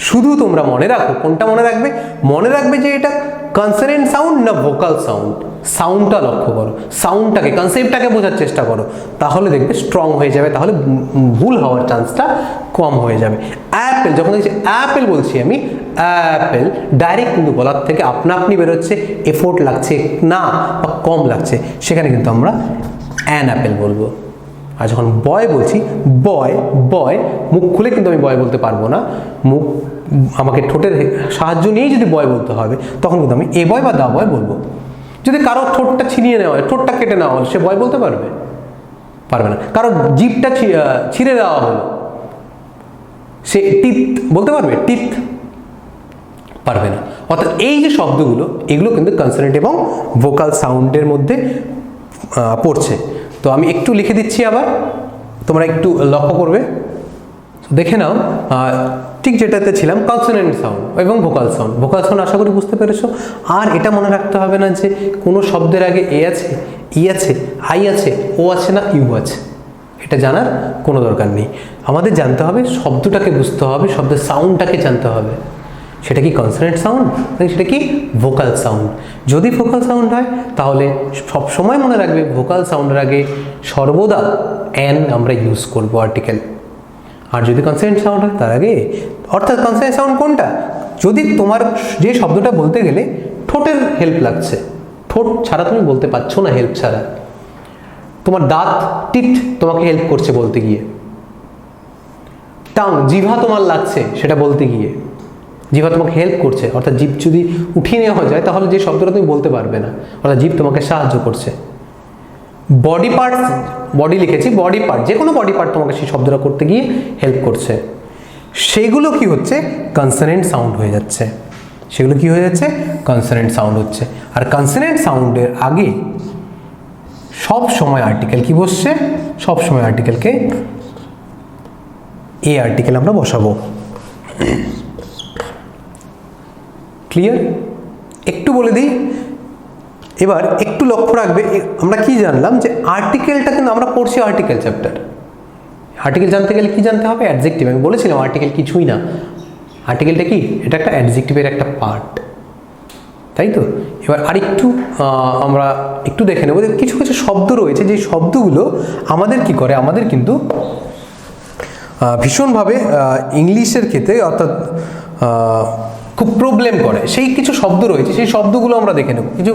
শুধু তোমরা মনে রাখো, কোনটা মনে রাখবে যে এটা কনসোনেন্ট সাউন্ড না ভোকাল সাউন্ড। সাউন্ডটা লক্ষ্য করো, সাউন্ডটাকে, কনসেপ্টটাকে বোঝার চেষ্টা করো, তাহলে দেখবে স্ট্রং হয়ে যাবে, তাহলে ভুল হওয়ার চান্সটা কম হয়ে যাবে। অ্যাপেল যখন দেখছি অ্যাপেল বলছি আমি, অ্যাপেল ডাইরেক্ট কিন্তু গলার থেকে আপনি বেরোচ্ছে, এফোর্ট লাগছে না বা কম লাগছে, সেখানে কিন্তু আমরা অ্যান অ্যাপেল বলবো। আর যখন বয় বলছি, বয় মুখ খুলে কিন্তু আমি বয় বলতে পারবো না, আমাকে ঠোঁটের সাহায্য নিয়েই যদি বয় বলতে হবে, তখন কিন্তু আমি এ বয় বা দা বয় বলবো। যদি কারো ঠোঁটটা ছিনিয়ে নেওয়া হয়, ঠোঁটটা কেটে নেওয়া হলো, সে বয় বলতে পারবে না। কারো জিভটা ছিঁড়ে দেওয়া হলো, সে টিথ বলতে পারবে, টিথ পারবে না। অর্থাৎ এই যে শব্দগুলো এগুলো কিন্তু কনসোনেন্ট এবং ভোকাল সাউন্ডের মধ্যে পড়ছে। তো আমি একটু লিখে দিচ্ছি, আবার তোমরা একটু লক্ষ্য করবে, দেখে নাও। ঠিক যেটাতে ছিলাম, কনসোনেন্ট সাউন্ড এবং ভোকাল সাউন্ড। ভোকাল সাউন্ড আশা করি বুঝতে পেরেছো। আর এটা মনে রাখতে হবে না যে কোনো শব্দের আগে এ আছে, ই আছে, আই আছে, ও আছে না ইউ আছে, এটা জানার কোনো দরকার নেই। আমাদের জানতে হবে শব্দটাকে বুঝতে হবে, শব্দের সাউন্ডটাকে জানতে হবে। সেটা কি কনসোনেন্ট সাউন্ড নাকি সেটা কি ভোকাল সাউন্ড? যদি ভোকাল সাউন্ড হয় তাহলে সব সময় মনে রাখবে ভোকাল সাউন্ডের আগে সর্বদা অ্যান আমরা ইউজ করব আর্টিকেল। আর যদি কনসোনেন্ট সাউন্ড হয় তার আগে, অর্থাৎ কনসোনেন্ট সাউন্ড কোনটা? যদি তোমার যে শব্দটা বলতে গেলে ঠোঁটের হেল্প লাগছে, ঠোঁট ছাড়া তুমি বলতে পারছো না, হেল্প ছাড়া। তোমার দাঁত, টিট তোমাকে হেল্প করছে বলতে গিয়ে। টাং, জিভা তোমার লাগছে সেটা বলতে গিয়ে, জিভা তোমাকে হেল্প করছে। অর্থাৎ জিভ যদি উঠিয়ে নেওয়া যায় তাহলে যে শব্দটা তুমি বলতে পারবে না, অর্থাৎ জিভ তোমাকে সাহায্য করছে। বডি পার্ট, বডি লিখেছি, বডি পার্ট, যে কোনো বডি পার্ট তোমাকে সেই শব্দটা করতে গিয়ে হেল্প করছে। সেগুলো কি হচ্ছে? কনসোনেন্ট সাউন্ড হয়ে যাচ্ছে। সেগুলো কি হয়ে যাচ্ছে? কনসোনেন্ট সাউন্ড হচ্ছে। আর কনসোনেন্ট সাউন্ডের আগে সব সময় আর্টিকেল কি বসছে? সব সময় আর্টিকেলকে এ আর্টিকেল আমরা বসাবো। ক্লিয়ার? একটু বলে দিই, এবার একটু লক্ষ্য রাখবে। আমরা কি জানলাম যে আর্টিকেলটা কিন্তু আমরা পড়ছি আর্টিকেল চ্যাপ্টার। আর্টিকেল জানতে গেলে কি জানতে হবে? অ্যাডজেক্টিভ। আমি বলেছিলাম আর্টিকেল কিছুই না, আর্টিকেলটা কি? এটা একটা অ্যাডজেক্টিভের একটা পার্ট, তাই তো? এবার আরেকটু আমরা একটু দেখে নেব যে কিছু কিছু শব্দ রয়েছে যে শব্দগুলো আমাদের কি করে, আমাদের কিন্তু ভীষণভাবে ইংলিশের ক্ষেত্রে অর্থাৎ খুব প্রবলেম করে। সেই কিছু শব্দ রয়েছে, সেই শব্দগুলো আমরা দেখে নেব। কিছু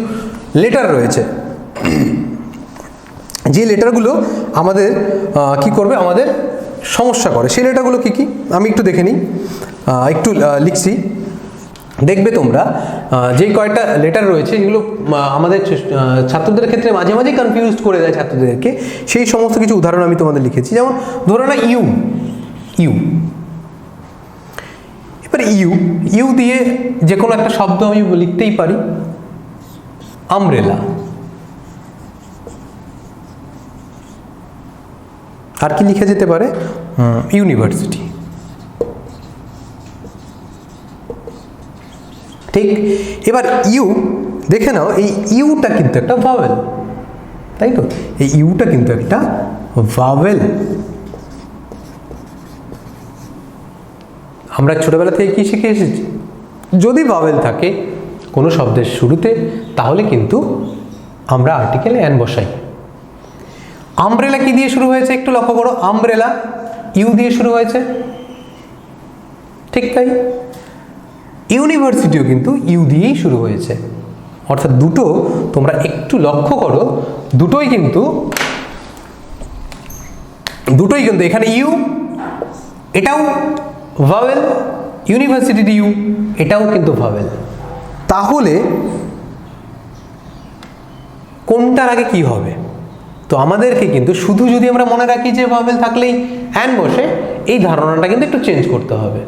লেটার রয়েছে যে লেটারগুলো আমাদের কি করবে, আমাদের সমস্যা করে। সেই লেটারগুলো কি কি আমি একটু দেখে নিই, একটু লিখছি। দেখবে তোমরা যেই কয়েকটা লেটার রয়েছে এগুলো আমাদের ছাত্রদের ক্ষেত্রে মাঝে মাঝে কনফিউজড করে দেয় ছাত্রদেরকে। সেই সমস্ত কিছু উদাহরণ আমি তোমাদের লিখেছি। যেমন ধরো না ইউ, ইউ। এবার ইউ, ইউ দিয়ে যে কোনো একটা শব্দ আমি লিখতেই পারি। আমব্রেলা। আর কি লিখে যেতে পারে? ইউনিভার্সিটি। ঠিক। এবার ইউ দেখে নাও, এই ইউটা কিন্তু একটা ভাওয়েল, তাই তো? এই ইউটা কিন্তু একটা ভাওয়েল। আমরা ছোটবেলা থেকে কি শিখে এসেছি? যদি ভাওয়েল থাকে কোনো শব্দের শুরুতে তাহলে কিন্তু আমরা আর্টিকেল অ্যান বসাই। আমব্রেলা কি দিয়ে শুরু হয়েছে একটু লক্ষ্য করো। আমব্রেলা ইউ দিয়ে শুরু হয়েছে, ঠিক তাই? ইউনিভার্সিটিও কিন্তু ইউ দিয়েই শুরু হয়েছে। অর্থাৎ দুটো তোমরা একটু লক্ষ্য করো, দুটোই কিন্তু এখানে ইউ, এটাও ভাওয়েল, ইউনিভার্সিটি ইউ, এটাও কিন্তু ভাওয়েল। তাহলে কোনটার আগে কি হবে? তো আমাদেরকে কিন্তু শুধু যদি আমরা মনে রাখি যে ভাওয়েল থাকলেই অ্যান বসে, এই ধারণাটা কিন্তু একটু চেঞ্জ করতে হবে।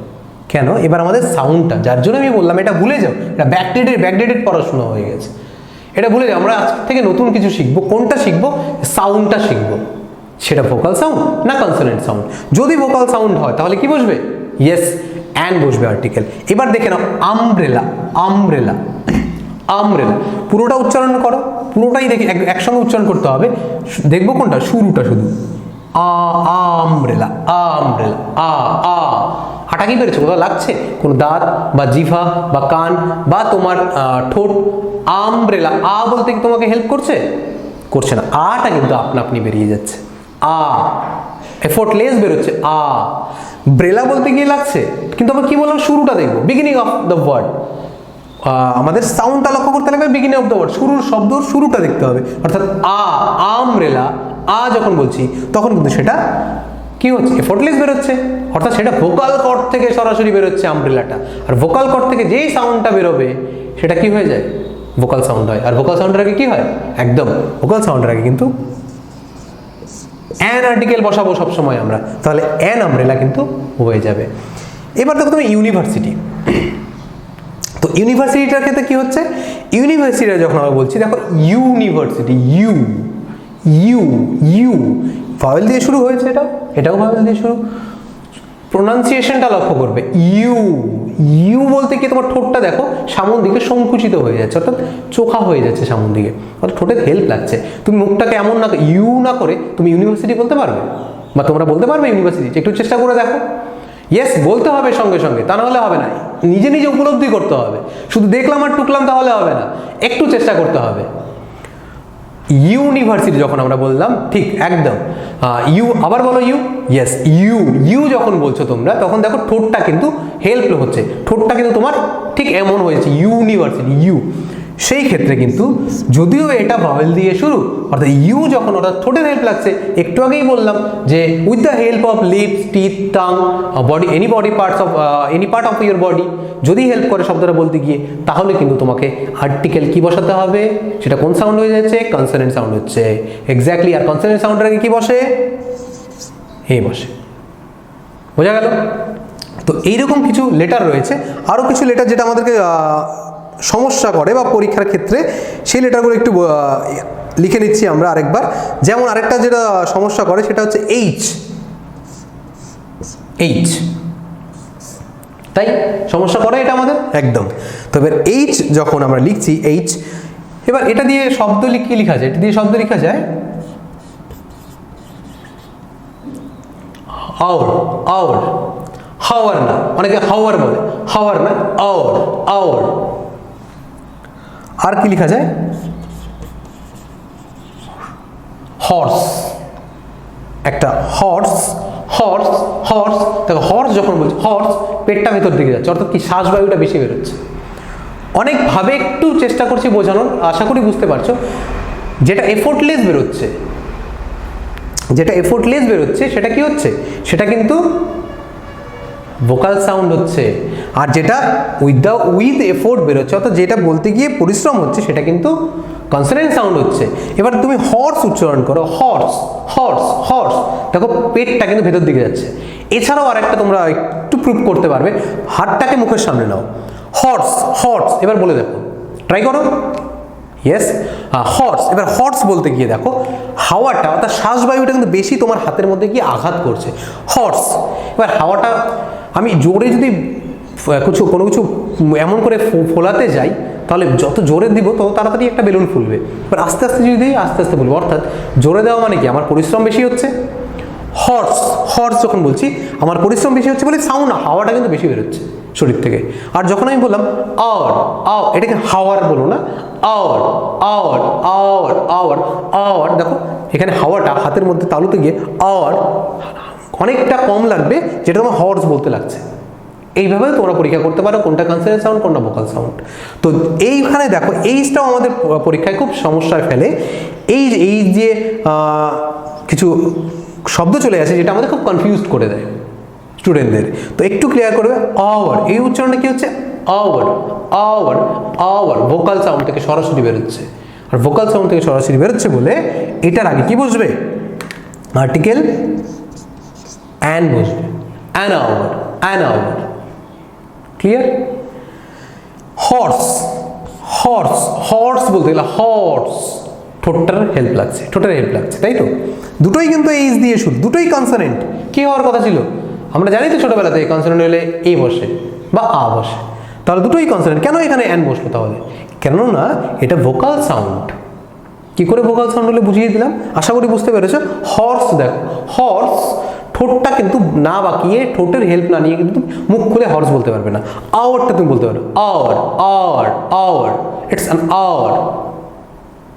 কেন? এবার আমাদের সাউন্ডটা, যার জন্য আমি বললাম এটা ভুলে যাও, এটা ব্যাকডেটেড পড়াশোনা হয়ে গেছে, এটা ভুলে যাও। আমরা আজ থেকে নতুন কিছু শিখবো। কোনটা শিখবো? সাউন্ডটা শিখবো। সেটা ভোকাল সাউন্ড না কনসোনেন্ট সাউন্ড। যদি ভোকাল সাউন্ড হয় তাহলে কি বসবে? ইয়েস, অ্যান বসবে আর্টিকেল। এবার দেখে নাও আমব্রেলা, আমব্রেলা, আমব্রেলা। পুরোটা উচ্চারণ করো, পুরোটাই দেখে একসঙ্গে উচ্চারণ করতে হবে। দেখবো কোনটা শুরুটা, শুধু আমব্রেলা, আমব্রেলা, আটা কি বেরোচ্ছে? কোথাও লাগছে? কোনো দাঁত বা জিভা বা কান বা তোমার ঠোঁট? আমব্রেলা আ বলতে কি তোমাকে হেল্প করছে? করছে না। আটা কিন্তু আপনা আপনি বেরিয়ে যাচ্ছে। এফোর্টলেস বেরোচ্ছে। ব্রেলা বলতে গিয়ে লাগছে, কিন্তু আমরা কি বললাম? শুরুটা দেখবো, বিগিনিং অফ দ্য ওয়ার্ড। আমাদের সাউন্ডটা লক্ষ্য করতে লাগবে, বিগিনিং অফ দ্য ওয়ার্ড, শুরুর শব্দর শুরুটা দেখতে হবে। অর্থাৎ আমব্রেলা, যখন বলছি তখন কিন্তু সেটা কি হচ্ছে? এফোর্টলেস বেরোচ্ছে। অর্থাৎ সেটা ভোকাল কর্ড থেকে সরাসরি বেরোচ্ছে আমব্রেলাটা। আর ভোকাল কর্ড থেকে যেই সাউন্ডটা বেরোবে সেটা কি হয়ে যায়? ভোকাল সাউন্ড হয়। আর ভোকাল সাউন্ডের আগে কি হয়? একদম ভোকাল সাউন্ডের আগে কিন্তু অ্যান আর্টিকেল বসাবো সবসময় আমরা, তাহলে অ্যান আমব্রেলা কিন্তু হয়ে যাবে। এবার দেখো তুমি ইউনিভার্সিটি। তো ইউনিভার্সিটিটার ক্ষেত্রে কি হচ্ছে, ইউনিভার্সিটিটা যখন আমরা বলছি দেখো university, U U U vowel দিয়ে শুরু হয়েছে, এটাও ভাওয়েল দিয়ে শুরু। প্রোনাউন্সিয়েশনটা লক্ষ্য করবে, ইউ ইউ বলতে কি তোমার ঠোঁটটা দেখো সামন দিকে সংকুচিত হয়ে যাচ্ছে, অর্থাৎ চোখা হয়ে যাচ্ছে সামন দিকে, অর্থাৎ ঠোঁটের হেল্প লাগছে। তুমি মুখটাকে এমন না ইউ না করে তুমি ইউনিভার্সিটি বলতে পারবে, বা তোমরা বলতে পারবে ইউনিভার্সিটি, একটু চেষ্টা করে দেখো। ইয়েস বলতে হবে সঙ্গে সঙ্গে, তা নাহলে হবে না, নিজে নিজে উপলব্ধি করতে হবে, শুধু দেখলাম আর টুকলাম তাহলে হবে না, একটু চেষ্টা করতে হবে। ইউনিভার্সিটি যখন আমরা বললাম ঠিক একদম, ইউ আবার বলো ইউ, ইয়েস ইউ ইউ যখন বলছো তোমরা তখন দেখো ঠোঁটটা কিন্তু হেল্প হচ্ছে, ঠোঁটটা কিন্তু তোমার ঠিক এমন হয়েছে ইউনিভার্সিটি ইউ। সেই ক্ষেত্রে কিন্তু যদিও এটা ভাওয়েল দিয়ে শুরু, অর্থাৎ ইউ যখন অর্থাৎ ঠোঁটের হেল্প লাগছে, একটু আগেই বললাম যে with the help of lips, teeth, tongue, body, any body parts of any part of your body যদি হেল্প করে শব্দটা বলতে গিয়ে, তাহলে কিন্তু তোমাকে আর্টিকেল কি বসাতে হবে, সেটা কোন সাউন্ড হয়ে যাচ্ছে, কনসোনেন্ট সাউন্ড হচ্ছে, এক্স্যাক্টলি। আর কনসোনেন্ট সাউন্ডের আগে কি বসে, এ বসে, বোঝা গেল? তো এইরকম কিছু লেটার রয়েছে, আরও কিছু লেটার যেটা আমাদেরকে সমস্যা করে বা পরীক্ষার ক্ষেত্রে, সেই লেটারগুলো একটু লিখে নিচ্ছি আমরা আরেকবার। যেমন আরেকটা যেটা সমস্যা করে সেটা হচ্ছে এইচ, এইচ, তাই সমস্যা করে এটা আমাদের একদম। তবে এইচ যখন আমরা লিখছি এইচ, এবার এটা দিয়ে শব্দ কি লেখা যায়, এটা দিয়ে শব্দ লেখা যায় আওর, আওর, হাওয়ার না, অনেকে হাওয়ার বলে, হাওয়ার না, আওর, আওর। আর কি লেখা যায়, হর্স, একটা হর্স, হর্স, হর্স। দেখো হর্স যখন বলছি, হর্স পেটটা ভেতর দিকে যাচ্ছে, অর্থাৎ কি শ্বাসবায়ুটা বেশি বেরোচ্ছে। অনেকভাবে একটু চেষ্টা করছি বোঝানোর, আশা করি বুঝতে পারছো। যেটা এফোর্টলেস বেরোচ্ছে, যেটা এফোর্টলেস বেরোচ্ছে সেটা কি হচ্ছে, সেটা কিন্তু ভোকাল সাউন্ড হচ্ছে। আর যেটা উইথ এফোর্ট বেরোচ্ছে, অর্থাৎ যেটা বলতে গিয়ে পরিশ্রম হচ্ছে, সেটা কিন্তু কনসোনেন্ট সাউন্ড হচ্ছে। এবার তুমি হর্স উচ্চারণ করো, হর্স, হর্স, হর্স, দেখো পেটটা কিন্তু ভেতর দিকে যাচ্ছে। এছাড়াও আরেকটা তোমরা একটু প্রুভ করতে পারবে, হাতটাকে মুখের সামনে নাও, হর্স, হর্স, এবার বলে দেখো, ট্রাই করো। Yes, horse. এবার হর্স বলতে গিয়ে দেখো হাওয়াটা অর্থাৎ শ্বাসবায়ুটা কিন্তু বেশি তোমার হাতের মধ্যে গিয়ে আঘাত করছে, হর্স। এবার হাওয়াটা আমি জোরে যদি কোনো কিছু এমন করে ফোলাতে যাই, তাহলে যত জোরে দিব তত তাড়াতাড়ি একটা বেলুন ফুলবে। এবার আস্তে আস্তে যদি দিই আস্তে আস্তে ফুলবে, অর্থাৎ জোরে দেওয়া মানে কি আমার পরিশ্রম বেশি হচ্ছে। হর্স, হর্স যখন বলছি আমার পরিশ্রম বেশি হচ্ছে বলে সাউন্ড, হাওয়াটা কিন্তু বেশি বেরোচ্ছে শরীর থেকে। আর যখন আমি বললাম আওয়ার, আওয়ার, এটাকে হাওয়ার বলো না, hour, hour, hour, hour, hour, দেখো এখানে হাওয়াটা হাতের মধ্যে তালুতে গিয়ে আওয়ার অনেকটা কম লাগবে, যেটা তোমার হর্স বলতে লাগছে। এইভাবে তোমরা পরীক্ষা করতে পারো কোনটা কনসোনেন্ট সাউন্ড কোনটা ভোকাল সাউন্ড। তো এইখানে দেখো এইচটাও আমাদের পরীক্ষায় খুব সমস্যায় ফেলে। এই যে কিছু শব্দ চলে আসে যেটা আমাদের খুব কনফিউজ করে দেয় স্টুডেন্টদের। তো একটু ক্লিয়ার করবে, আওয়ার, এই উচ্চারণটা কি হচ্ছে, hour, hour, hour, vocal sound থেকে সরাসরি বেরোচ্ছে। আর ভোকাল সাউন্ড থেকে সরাসরি বেরোচ্ছে বলে এটার আগে কি বসবে, আর্টিকেল অ্যান বসবে, an hour, an hour. Clear? Horse, horse, horse বলতে গেলে হর্স, ঠোঁটটার হেল্প লাগছে, ঠোঁটের হেল্প লাগছে, তাই তো? দুটোই কিন্তু এইচ দিয়ে শুরু, দুটোই কনসোনেন্ট। কি হওয়ার কথা ছিল আমরা জানি তো ছোটবেলাতে, কনসোনেন্ট হলে এ বসে বা আ বসে, তাহলে দুটোই কনসোনেন্ট। কেন এখানে অ্যান বসলো তাহলে? কেননা এটা ভোকাল সাউন্ড। কি করে ভোকাল সাউন্ড হলে বুঝিয়ে দিলাম, আশা করি বুঝতে পেরেছো। হর্স দেখো, হর্স ঠোঁটটা কিন্তু না বাঁকিয়ে, ঠোঁটের হেল্প না নিয়ে কিন্তু মুখ খুলে হর্স বলতে পারবে না। আওয়ারটা তুমি বলতে পারো, hour, hour, hour, it's an hour.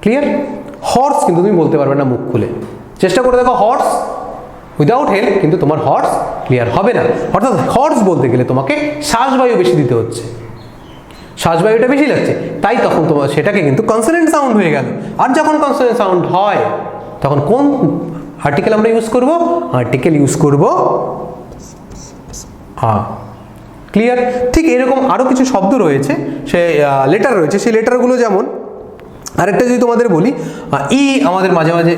Clear? Horse কিন্তু তুমি বলতে পারবে না মুখ খুলে। চেষ্টা করে দেখো হর্স উইদাউট হেল্প, কিন্তু তোমার হর্স ক্লিয়ার হবে না। অর্থাৎ হর্স বলতে গেলে তোমাকে শ্বাসবায়ু বেশি দিতে হচ্ছে, শ্বাসবায়ুটা বেশি লাগছে, তাই তখন তোমার সেটাকে কিন্তু কনসোনেন্ট সাউন্ড হয়ে গেল। আর যখন কনসোনেন্ট সাউন্ড হয় তখন কোন আর্টিকেল আমরা ইউজ করব, আর্টিকেল ইউজ করব আ। ক্লিয়ার? ঠিক এরকম আরও কিছু শব্দ রয়েছে, সে লেটার রয়েছে, সেই লেটারগুলো যেমন আরেকটা যদি তোমাদের বলি, ই আমাদের মাঝে মাঝে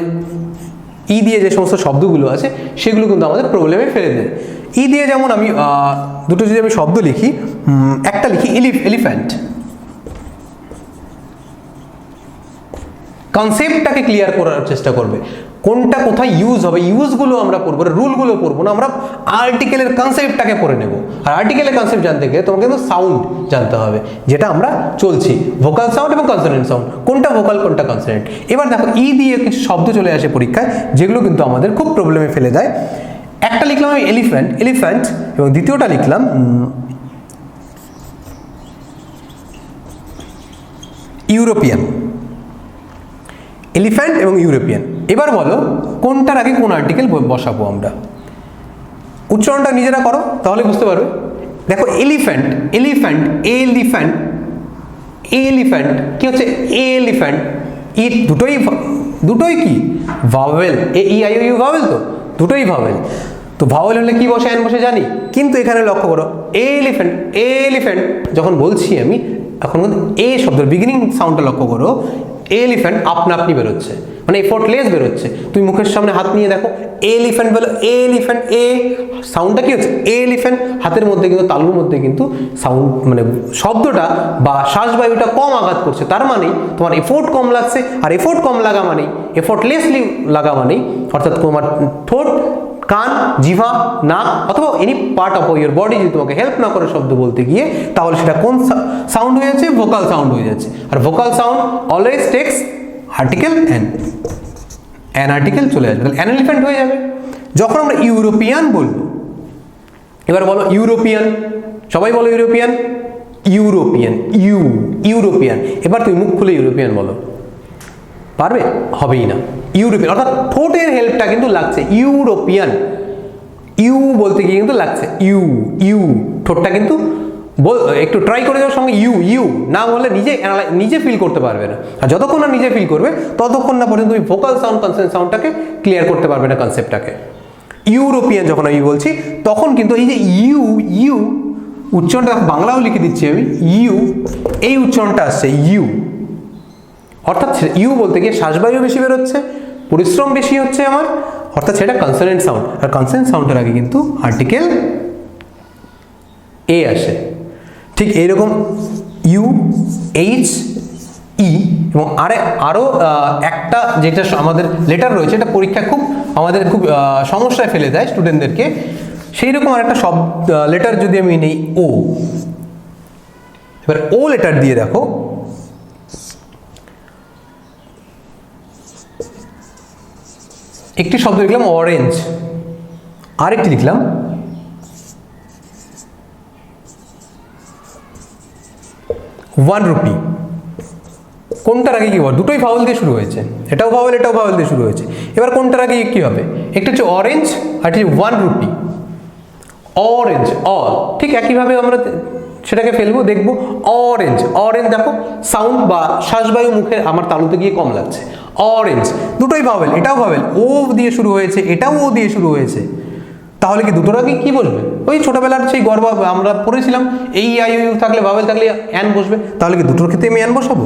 ই দিয়ে যে সমস্ত শব্দগুলো আছে সেগুলো কিন্তু আমাদের প্রবলেমে ফেলে দেয়। ই দিয়ে যেমন আমি দুটো যদি আমি শব্দ লিখি, একটা লিখি এলিফ্যান্ট, কনসেপ্টটাকে ক্লিয়ার করার চেষ্টা করবে, কোনটা কোথায় ইউজ হবে, ইউজগুলো আমরা পড়বো, রুলগুলো পড়বো না, আমরা আর্টিকেলের কনসেপ্টটাকে পড়ে নেব। আর আর্টিকেলের কনসেপ্ট জানতে গেলে তোমাকে কিন্তু সাউন্ড জানতে হবে, যেটা আমরা চলছি, ভোকাল সাউন্ড এবং কনসোনেন্ট সাউন্ড, কোনটা ভোকাল কোনটা কনসোনেন্ট। এবার দেখো ই দিয়ে কিছু শব্দ চলে আসে পরীক্ষায়, যেগুলো কিন্তু আমাদের খুব প্রবলেমে ফেলে দেয়। একটা লিখলাম আমি এলিফ্যান্ট এবং দ্বিতীয়টা লিখলাম ইউরোপিয়ান। এলিফ্যান্ট এবং ইউরোপিয়ান। এবার বলো কোনটার আগে কোন আর্টিকেল বসাবো আমরা। উচ্চারণটা নিজেরা করো, তাহলে বুঝতে পারবে। দেখো এলিফ্যান্ট কি হচ্ছে? এলিফ্যান্ট, ই দুটোই কি vowel, A E I O U vowel, তো দুটোই ভাওয়েল। তো ভাওয়েল হলে কি বসে অ্যান বসে জানি, কিন্তু এখানে লক্ষ্য করো এলিফ্যান্ট যখন বলছি আমি, এখন কিন্তু এ শব্দের বিগিনিং সাউন্ডটা লক্ষ্য করো, এলিফ্যান্ট আপনা আপনি বেরোচ্ছে, মানে এফোর্টলেস বেরোচ্ছে। তুমি মুখের সামনে হাত নিয়ে দেখো, এলিফ্যান্ট বলো, এলিফ্যান্ট, এ সাউন্ডটা কি হচ্ছে? এলিফ্যান্ট। হাতের মধ্যে কিন্তু তালুর মধ্যে কিন্তু সাউন্ড মানে শব্দটা বা শ্বাসবায়ুটা কম আঘাত করছে, তার মানেই তোমার এফোর্ট কম লাগছে। আর এফোর্ট কম লাগা মানেই, এফোর্টলেসলি লাগা মানেই, অর্থাৎ তোমার ঠোঁট, কান, জিভা, নাক অথবা any part of your body যদি তোমাকে হেল্প না করে শব্দ বলতে গিয়ে, তাহলে সেটা কোন সাউন্ড হয়ে যাচ্ছে? ভোকাল সাউন্ড হয়ে যাচ্ছে। আর vocal sound always takes article an article চলে আসবে, তাহলে অ্যান এলিফ্যান্ট হয়ে যাবে। যখন আমরা ইউরোপিয়ান বলবো, এবার বলো ইউরোপিয়ান, সবাই বলো ইউরোপিয়ান, ইউরোপিয়ান। এবার তুমি মুখ খুলে ইউরোপিয়ান বলো, পারবে? হবেই না। ইউরোপিয়ান অর্থাৎ ঠোঁটের হেল্পটা কিন্তু লাগছে, ইউরোপিয়ান, ইউ বলতে গিয়ে কিন্তু লাগছে ইউ, ঠোঁটটা কিন্তু একটু ট্রাই করে যাওয়ার সঙ্গে ইউ না বললে নিজে ফিল করতে পারবে না। আর যতক্ষণ না নিজে ফিল করবে ততক্ষণ না পর্যন্ত তুমি ভোকাল সাউন্ড কনসোনেন্ট সাউন্ডটাকে ক্লিয়ার করতে পারবে না, কনসেপ্টটাকে। ইউরোপিয়ান যখন আমি বলছি, তখন কিন্তু এই যে ইউ উচ্চারণটা বাংলাও লিখে দিচ্ছি আমি, ইউ এই উচ্চারণটা আসছে ইউ, অর্থাৎ ইউ বলতে গিয়ে শ্বাসবায়ু বেশি বেরোচ্ছে, পরিশ্রম বেশি হচ্ছে আমার, অর্থাৎ সেটা কনসোনেন্ট সাউন্ড। আর কনসোনেন্ট সাউন্ডের আগে কিন্তু আর্টিকেল এ আসে। ঠিক এইরকম ইউ, এইচ, ই এবং আরও একটা যেটা আমাদের লেটার রয়েছে, এটা পরীক্ষা আমাদের খুব সমস্যায় ফেলে দেয় স্টুডেন্টদেরকে। সেই রকম আর একটা লেটার যদি আমি নেই ও, এবার ও লেটার দিয়ে দেখো, একটি শব্দ লিখলাম অরেঞ্জ, আরেকটি লিখলাম ₹1। কোনটার আগে কি বল? দুটোই ভাওয়েল দিয়ে শুরু হয়েছে, এটাও ভাওয়েল দিয়ে শুরু হয়েছে। এবার কোনটার আগে কি হবে? একটা হচ্ছে অরেঞ্জ আর একটা হচ্ছে ₹1। অরেঞ্জ, ঠিক একইভাবে আমরা সেটাকে ফেলবো, দেখবো অরেঞ্জ দেখো সাউন্ড বা শ্বাসবায়ু মুখে আমার তালুতে গিয়ে কম লাগছে। অরেঞ্জ, দুটোই ভাওয়েল, এটাও ভাওয়েল, ও দিয়ে শুরু হয়েছে, এটাও ও দিয়ে শুরু হয়েছে। তাহলে কি দুটোর আগে কি বসবে? ওই ছোটবেলার সেই গর্ব আমরা পড়েছিলাম, এই আই ইউ থাকলে ভাওয়েল থাকলে অ্যান বসবে। তাহলে কি দুটোর ক্ষেত্রে আমি অ্যান বসাবো?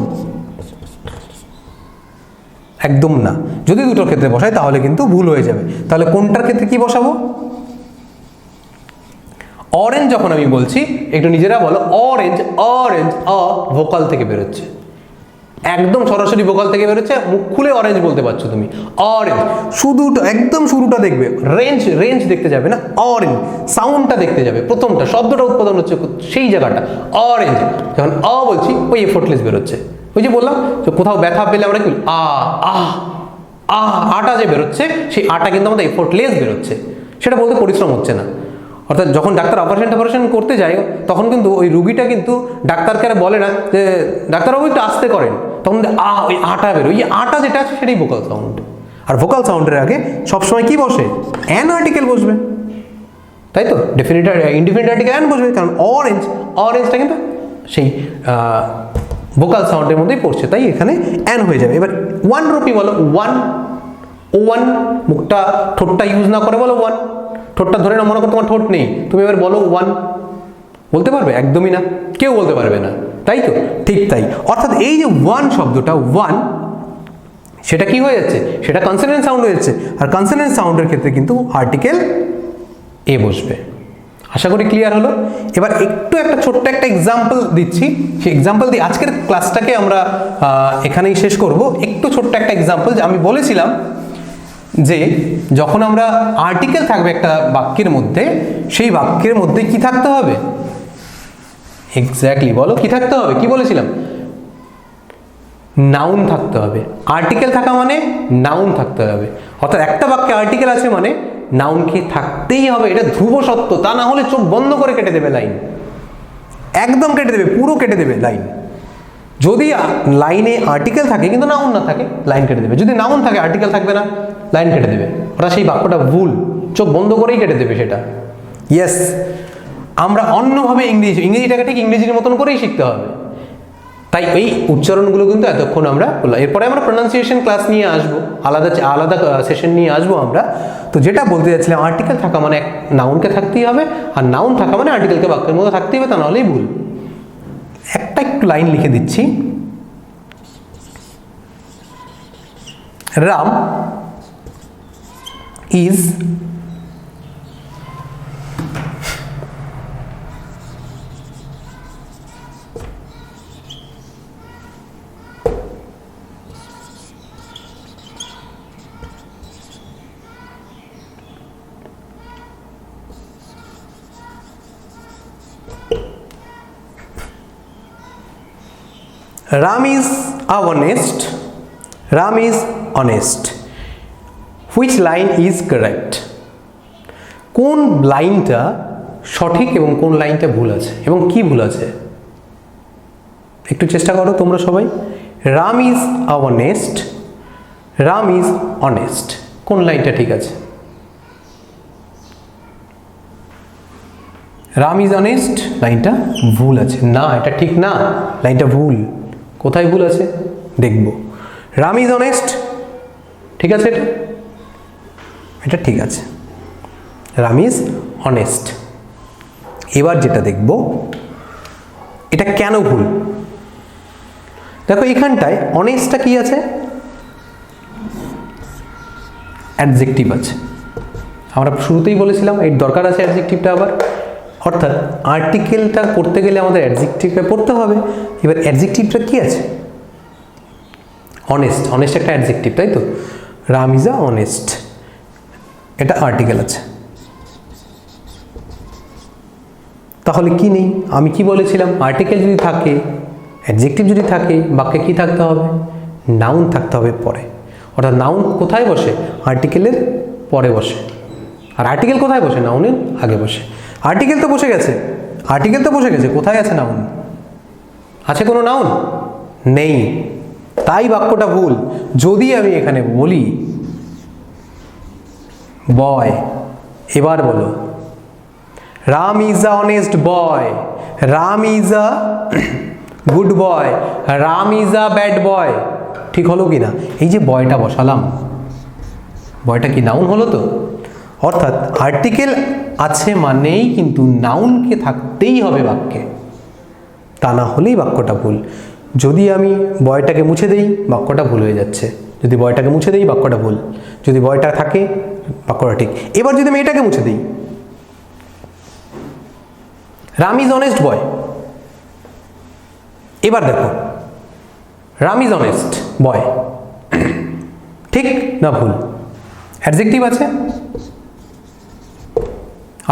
একদম না। যদি দুটোর ক্ষেত্রে বসাই তাহলে কিন্তু ভুল হয়ে যাবে। তাহলে কোনটার ক্ষেত্রে কি বসাবো? অরেঞ্জ যখন আমি বলছি, একটু নিজেরা বলো, অরেঞ্জ ভোকাল থেকে বেরোচ্ছে, একদম সরাসরি ভোকাল থেকে বেরোচ্ছে, মুখ খুলে অরেঞ্জ বলতে পারছো তুমি। অরেঞ্জ শুধু একদম শুরুটা দেখবে, রেঞ্জ দেখতে যাবে না, অরেঞ্জ সাউন্ডটা দেখতে যাবে, প্রথমটা শব্দটা উৎপাদন হচ্ছে সেই জায়গাটা। অরেঞ্জ যখন বলছি, ওই এফোর্টলেস বেরোচ্ছে। ওই যে বললাম কোথাও ব্যথা পেলে আমরা কি আটা যে বেরোচ্ছে, সেই আটা কিন্তু আমাদের এফোর্টলেস বেরোচ্ছে, সেটা বলতে পরিশ্রম হচ্ছে না। অর্থাৎ যখন ডাক্তার অপারেশন করতে যায়, তখন কিন্তু ওই রুগীটা কিন্তু ডাক্তারকে বলে না যে ডাক্তারবাবু একটু আস্তে করেন, তখন ওই আটা বেরোয়, ওই আটা যেটা আছে সেটাই ভোকাল সাউন্ড। আর ভোকাল সাউন্ডের আগে সবসময় কি বসে? অ্যান আর্টিকেল বসবে, তাই তো? ইনডিফিনিট আর্টিকেল অ্যান বসবে, কারণ অরেঞ্জটা কিন্তু সেই ভোকাল সাউন্ডের মধ্যেই পড়ছে, তাই এখানে অ্যান হয়ে যাবে। এবার ₹1 বলো, ওয়ান, মুখটা ঠোঁটটা ইউজ না করে বলো ওয়ান। ঠোঁটটা ধরে না, মনে করো তোমার ঠোঁট নেই, তুমি এবার বলো ওয়ান, বলতে পারবে? একদমই না, কেউ বলতে পারবে না, তাই তো? ঠিক তাই। অর্থাৎ এই যে ওয়ান শব্দটা, ওয়ান, সেটা কি হয়ে যাচ্ছে? সেটা কনসোনেন্ট সাউন্ড হয়ে যাচ্ছে। আর কনসোনেন্ট সাউন্ডের ক্ষেত্রে কিন্তু আর্টিকেল এ বসবে। আশা করি ক্লিয়ার হলো। এবার একটু একটা ছোট্ট একটা এক্সাম্পল দিচ্ছি, সেই এক্সাম্পল দিয়ে আজকের ক্লাসটাকে আমরা এখানেই শেষ করব। একটু ছোট্ট একটা এক্সাম্পল, যে আমি বলেছিলাম যে যখন আমরা আর্টিকেল থাকবে একটা বাক্যের মধ্যে, সেই বাক্যের মধ্যে কি থাকতে হবে? এক্স্যাক্টলি বলো, কি থাকতে হবে? কি বলেছিলাম? নাউন থাকতে হবে। আর্টিকেল থাকা মানে নাউন থাকতে হবে, অর্থাৎ একটা বাক্যে আর্টিকেল আছে মানে নাউন কি থাকতেই হবে, এটা ধ্রুব সত্য। তা না হলে চোখ বন্ধ করে কেটে দেবে লাইন, একদম কেটে দেবে, পুরো কেটে দেবে লাইন। যদি লাইনে আর্টিকেল থাকে কিন্তু নাউন না থাকে, লাইন কেটে দেবে। যদি নাউন থাকে আর্টিকেল থাকবে না, লাইন কেটে দেবে। ওটা সেই বাক্যটা ভুল, চোখ বন্ধ করেই কেটে দেবে সেটা। ইয়েস, আমরা অন্যভাবে ইংরেজিটাকে ঠিক ইংরেজির মতন করেই শিখতে হবে। তাই এই উচ্চারণগুলো কিন্তু এতক্ষণ আমরা বললাম। এরপরে আমরা প্রোনাউন্সিয়েশন ক্লাস নিয়ে আসবো, আলাদা আলাদা সেশন নিয়ে আসবো আমরা। তো যেটা বলতে যাচ্ছিলাম, আর্টিকেল থাকা মানে নাউনকে থাকতেই হবে, আর নাউন থাকা মানে আর্টিকেলকে বাক্যের মধ্যে থাকতেই হবে, তা নাহলেই ভুল। একটা একটু লাইন লিখে দিচ্ছি। Ram is Ram is honest. Ram is honest. Which line is correct? কোন লাইনটা সঠিক এবং কোন লাইনটা ভুল আছে, এবং কি ভুল আছে একটু চেষ্টা করো তোমরা সবাই। Ram is honest. Ram is honest. কোন লাইনটা ঠিক আছে? রাম ইজ অনেস্ট লাইনটা ভুল আছে। না, এটা ঠিক না, লাইনটা ভুল। কোথায় ভুল আছে দেখব। রাম ইজ অনেস্ট ঠিক আছে, এটা এটা ঠিক আছে, রাম ইজ অনেস্ট। এবার যেটা দেখব, এটা কেন ভুল। দেখো এখানটায় অনেস্টটা কি আছে? অ্যাডজেক্টিভ আছে। আমরা শুরুতেই বলেছিলাম এর দরকার আছে অ্যাডজেক্টিভটা আবার, অর্থাৎ আর্টিকেলটা করতে গেলে আমাদের অ্যাডজেক্টিভটা পড়তে হবে। এবার অ্যাডজেক্টিভটা কি আছে? অনেস্ট। অনেস্ট একটা অ্যাডজেক্টিভ, তাই তো? রাম ইজ আ অনেস্ট, এটা আর্টিকেল আছে। তাহলে কি নেই? আমি কি বলেছিলাম? আর্টিকেল যদি থাকে, অ্যাডজেক্টিভ যদি থাকে, বাক্যে কি থাকতে হবে? নাউন থাকতে হবে পরে। অর্থাৎ নাউন কোথায় বসে? আর্টিকেলের পরে বসে। আর আর্টিকেল কোথায় বসে? নাউনের আগে বসে। আর্টিকেল তো বসে গেছে, আর্টিকেল তো বসে গেছে, কোথায় আছে নাউন? আছে কোনো নাউন? নেই, তাই বাক্যটা ভুল। যদি আমি এখানে বলি বয়, এবার বলো Ram is a honest boy, Ram is a good boy, Ram is a bad boy, ঠিক হলো কি না? এই যে বয়টা বসালাম, বয়টা কি নাউন হলো তো? অর্থাৎ আর্টিকেল আছে মানেই কিন্তু নাউনকে থাকতেই হবে বাক্যে, তা না হলেই বাক্যটা ভুল। যদি আমি বয়টাকে মুছে দেই, বাক্যটা ভুল হয়ে যাচ্ছে। যদি বয়টাকে মুছে দেই, বাক্যটা ভুল। যদি বয়টা থাকে, বাক্যটা ঠিক। এবার যদি আমি এটাকে মুছে দিই, রাম ইজ অনেস্ট বয়, এবার দেখো রাম ইজ অনেস্ট বয়, ঠিক না ভুল? অ্যাডজেক্টিভ আছে,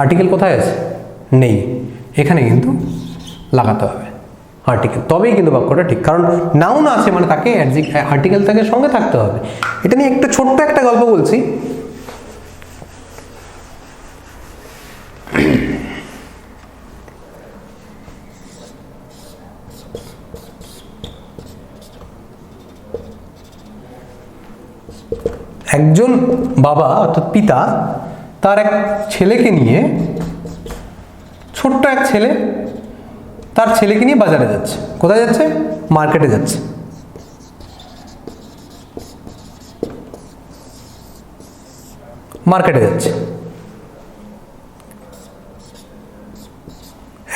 আর্টিকেল কোথায় আছে? নেই। এখানে কিন্তু লাগাতে হবে আর্টিকেল, তবেই কিন্তু বাক্যটা ঠিক। কারণ নাউন আছে মানে তাকে আর্টিকেল তাকে সঙ্গে থাকতে হবে। এটা নিয়ে একটা ছোট্ট একটা গল্প বলছি। একজন বাবা অর্থাৎ পিতা তার এক ছেলেকে নিয়ে, ছোট্ট এক ছেলে, তার ছেলেকে নিয়ে বাজারে যাচ্ছে। কোথায় যাচ্ছে? মার্কেটে যাচ্ছে। মার্কেটে যাচ্ছে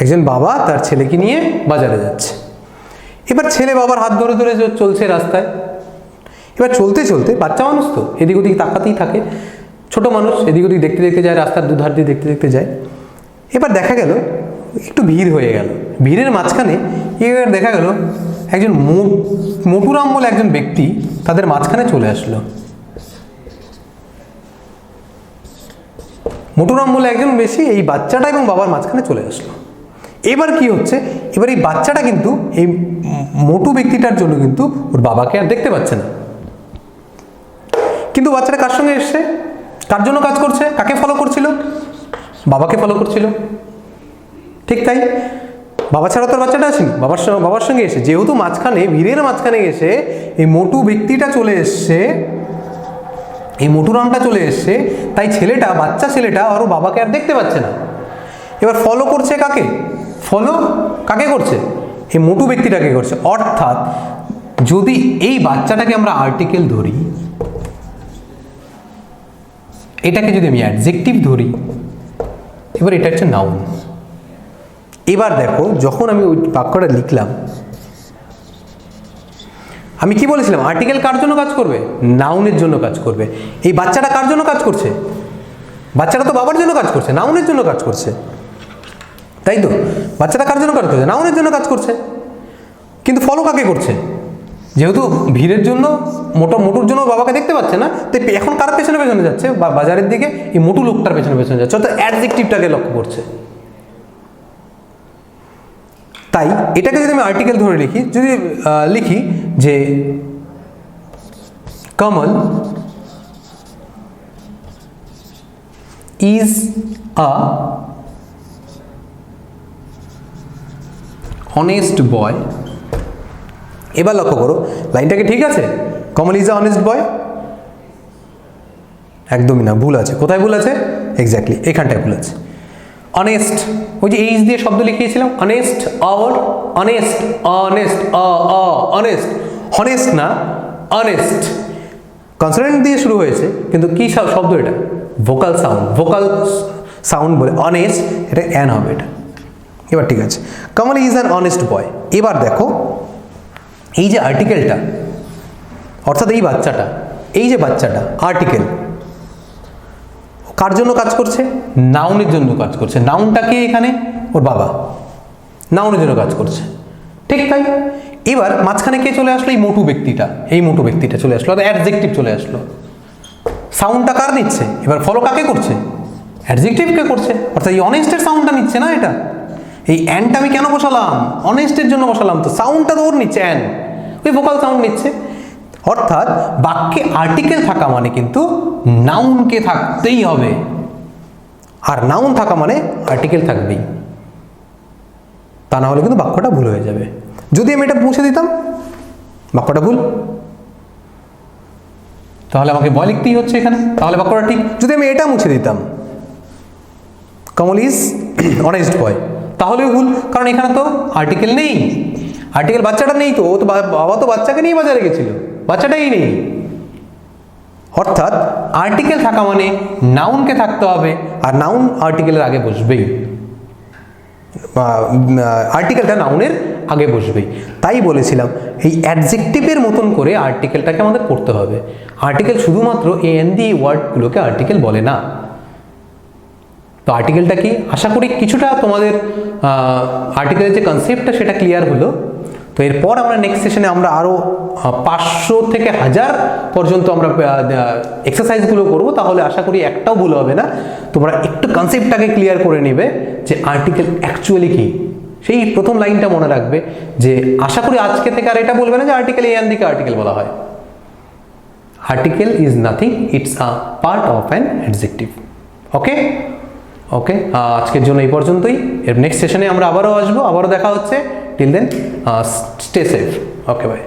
একজন বাবা তার ছেলেকে নিয়ে বাজারে যাচ্ছে। এবার ছেলে বাবার হাত ধরে ধরে চলছে রাস্তায়। এবার চলতে চলতে, বাচ্চা মানুষ তো এদিক ওদিক তাকাতেই থাকে, ছোট মানুষ এদিক ওদিক দেখতে দেখতে যায়, রাস্তার দুধার দিয়ে দেখতে দেখতে যায়। এবার দেখা গেল একটু ভিড় হয়ে গেল, ভিড়ের মাঝখানে এবার দেখা গেল একজন মোটুরাম বলে একজন ব্যক্তি তাদের মাঝখানে চলে আসলো। মোটুরাম বলে একজন বেশি এই বাচ্চাটা এবং বাবার মাঝখানে চলে আসলো। এবার কি হচ্ছে, এবার এই বাচ্চাটা কিন্তু এই মোটু ব্যক্তিটার জন্য কিন্তু ওর বাবাকে আর দেখতে পাচ্ছে না। কিন্তু বাচ্চাটা কার সঙ্গে এসছে, কার জন্য কাজ করছে, কাকে ফলো করছিল, বাবাকে ফলো করছিল। ঠিক তাই, বাবা ছাড়া তো বাচ্চাটা আসেনি, বাবার সঙ্গে এসে, যেহেতু মাঝখানে ভিড়ের মাঝখানে এসে এই মোটু ব্যক্তিটা চলে এসছে, এই মোটুরামটা চলে এসছে, তাই ছেলেটা, বাচ্চা ছেলেটা আর বাবাকে আর দেখতে পাচ্ছে না। এবার ফলো করছে কাকে, ফলো কাকে করছে, এই মোটু ব্যক্তিটাকে করছে। অর্থাৎ যদি এই বাচ্চাটাকে আমরা আর্টিকেল ধরি, এটাকে যদি আমি অ্যাডজেক্টিভ ধরি, এবার এটা হচ্ছে নাউন। এবার দেখো যখন আমি ওই বাক্যটা লিখলাম, আমি কি বলেছিলাম, আর্টিকেল কার জন্য কাজ করবে, নাউনের জন্য কাজ করবে। এই বাচ্চাটা কার জন্য কাজ করছে, বাচ্চাটা তো বাবার জন্য কাজ করছে, নাউনের জন্য কাজ করছে, তাই তো। বাচ্চাটা কার জন্য কাজ করছে, নাউনের জন্য কাজ করছে। কিন্তু ফলো কাকে করছে, যেহেতু ভিড়ের জন্য মোটুর জন্য বাবাকে দেখতে পাচ্ছে না, তাই এখন কার পেছনে পেছনে যাচ্ছে, বাজারের দিকে এই মোটু লোকটার পেছনে পেছনে যাচ্ছে, অর্থাৎ অ্যাডজেক্টিভটাকে লক্ষ্য করছে। তাই এটাকে যদি আমি আর্টিকেল ধরে লিখি, যদি লিখি যে কমল ইজ আ অনেস্ট বয়। এবার লক্ষ্য করো লাইনটাকে, ঠিক আছে, Kamal is a honest boy, একদমই না, ভুল আছে। কোথায় ভুল আছে, এক্স্যাক্টলি এখানটায় ভুল আছে। অনেস্ট, ওই যে এইচ দিয়ে শব্দ লিখিয়েছিলাম, honest or honest, honest honest, honest না অনেস্ট, কনসোনেন্ট দিয়ে শুরু হয়েছে, কিন্তু কি শব্দ এটা, ভোকাল সাউন্ড বলে অনেস্ট, এটা অ্যান হবে এটা। এবার ঠিক আছে, Kamal is an honest boy. এবার দেখো এই যে আর্টিকেলটা, অর্থাৎ এই বাচ্চাটা, এই যে বাচ্চাটা আর্টিকেল কার জন্য কাজ করছে, নাউনের জন্য কাজ করছে। নাউনটা কে এখানে, ওর বাবা, নাউনের জন্য কাজ করছে। ঠিক তাই, এবার মাঝখানে কে চলে আসলো, এই মোটু ব্যক্তিটা, এই মোটু ব্যক্তিটা চলে আসলো, অ্যাডজেক্টিভ চলে আসলো। সাউন্ডটা কার নিচ্ছে, এবার ফলো কাকে করছে, অ্যাডজেক্টিভকে করছে, অর্থাৎ এই অনেস্টের সাউন্ডটা নিচ্ছে না। এটা এই অ্যানটা আমি কেন বসালাম, অনেস্টের জন্য বসালাম, তো সাউন্ডটা তো ওর নিচ্ছে, অ্যান ওই ভোকাল সাউন্ড নিচ্ছে। অর্থাৎ বাক্যে আর্টিকেল থাকা মানে কিন্তু নাউনকে থাকতেই হবে, আর নাউন থাকা মানে আর্টিকেল থাকবেই, তা না হলে কিন্তু বাক্যটা ভুল হয়ে যাবে। যদি আমি এটা মুছে দিতাম, বাক্যটা ভুল, তাহলে আমাকে বয় লিখতেই হচ্ছে এখানে, তাহলে বাক্যটা ঠিক। যদি আমি এটা মুছে দিতাম, কমল ইজ অনেস্ট বয়, তাহলেও ভুল, কারণ এখানে তো আর্টিকেল নেই, আর্টিকেল বাচ্চাটা নেই, তো ও তো বাবা তো বাচ্চাকে নিয়ে বাজারে গেছিল, বাচ্চাটাই নেই। অর্থাৎ আর্টিকেল থাকা মানে নাউনকে থাকতে হবে, আর নাউন আর্টিকেলের আগে বসবেই, আর্টিকেলটা নাউনের আগে বসবেই। তাই বলেছিলাম এই অ্যাডজেক্টিভের মতন করে আর্টিকেলটাকে আমাদের পড়তে হবে। আর্টিকেল শুধুমাত্র এন দি ওয়ার্ডগুলোকে আর্টিকেল বলে না। তো আর্টিকেলটা কি, আশা করি কিছুটা তোমাদের আর্টিকেলের যে কনসেপ্টটা সেটা ক্লিয়ার হলো। তো এরপর আমরা নেক্সট সেশনে আমরা আরও 500 থেকে 1000 পর্যন্ত আমরা এক্সারসাইজগুলো করব, তাহলে আশা করি একটাও ভুল হবে না। তোমরা একটু কনসেপ্টটাকে ক্লিয়ার করে নেবে যে আর্টিকেল অ্যাকচুয়ালি কি, সেই প্রথম লাইনটা মনে রাখবে। যে আশা করি আজকে থেকে আর এটা বলবে না যে আর্টিকেল এ এন দিকে আর্টিকেল বলা হয়। Article is nothing, it's a part of an adjective. Okay okay, আজকের জন্য এই পর্যন্তই। এর নেক্সট সেশনে আমরা আবারও আসবো, আবারও দেখা হচ্ছে। Till then, stay safe. Okay, by.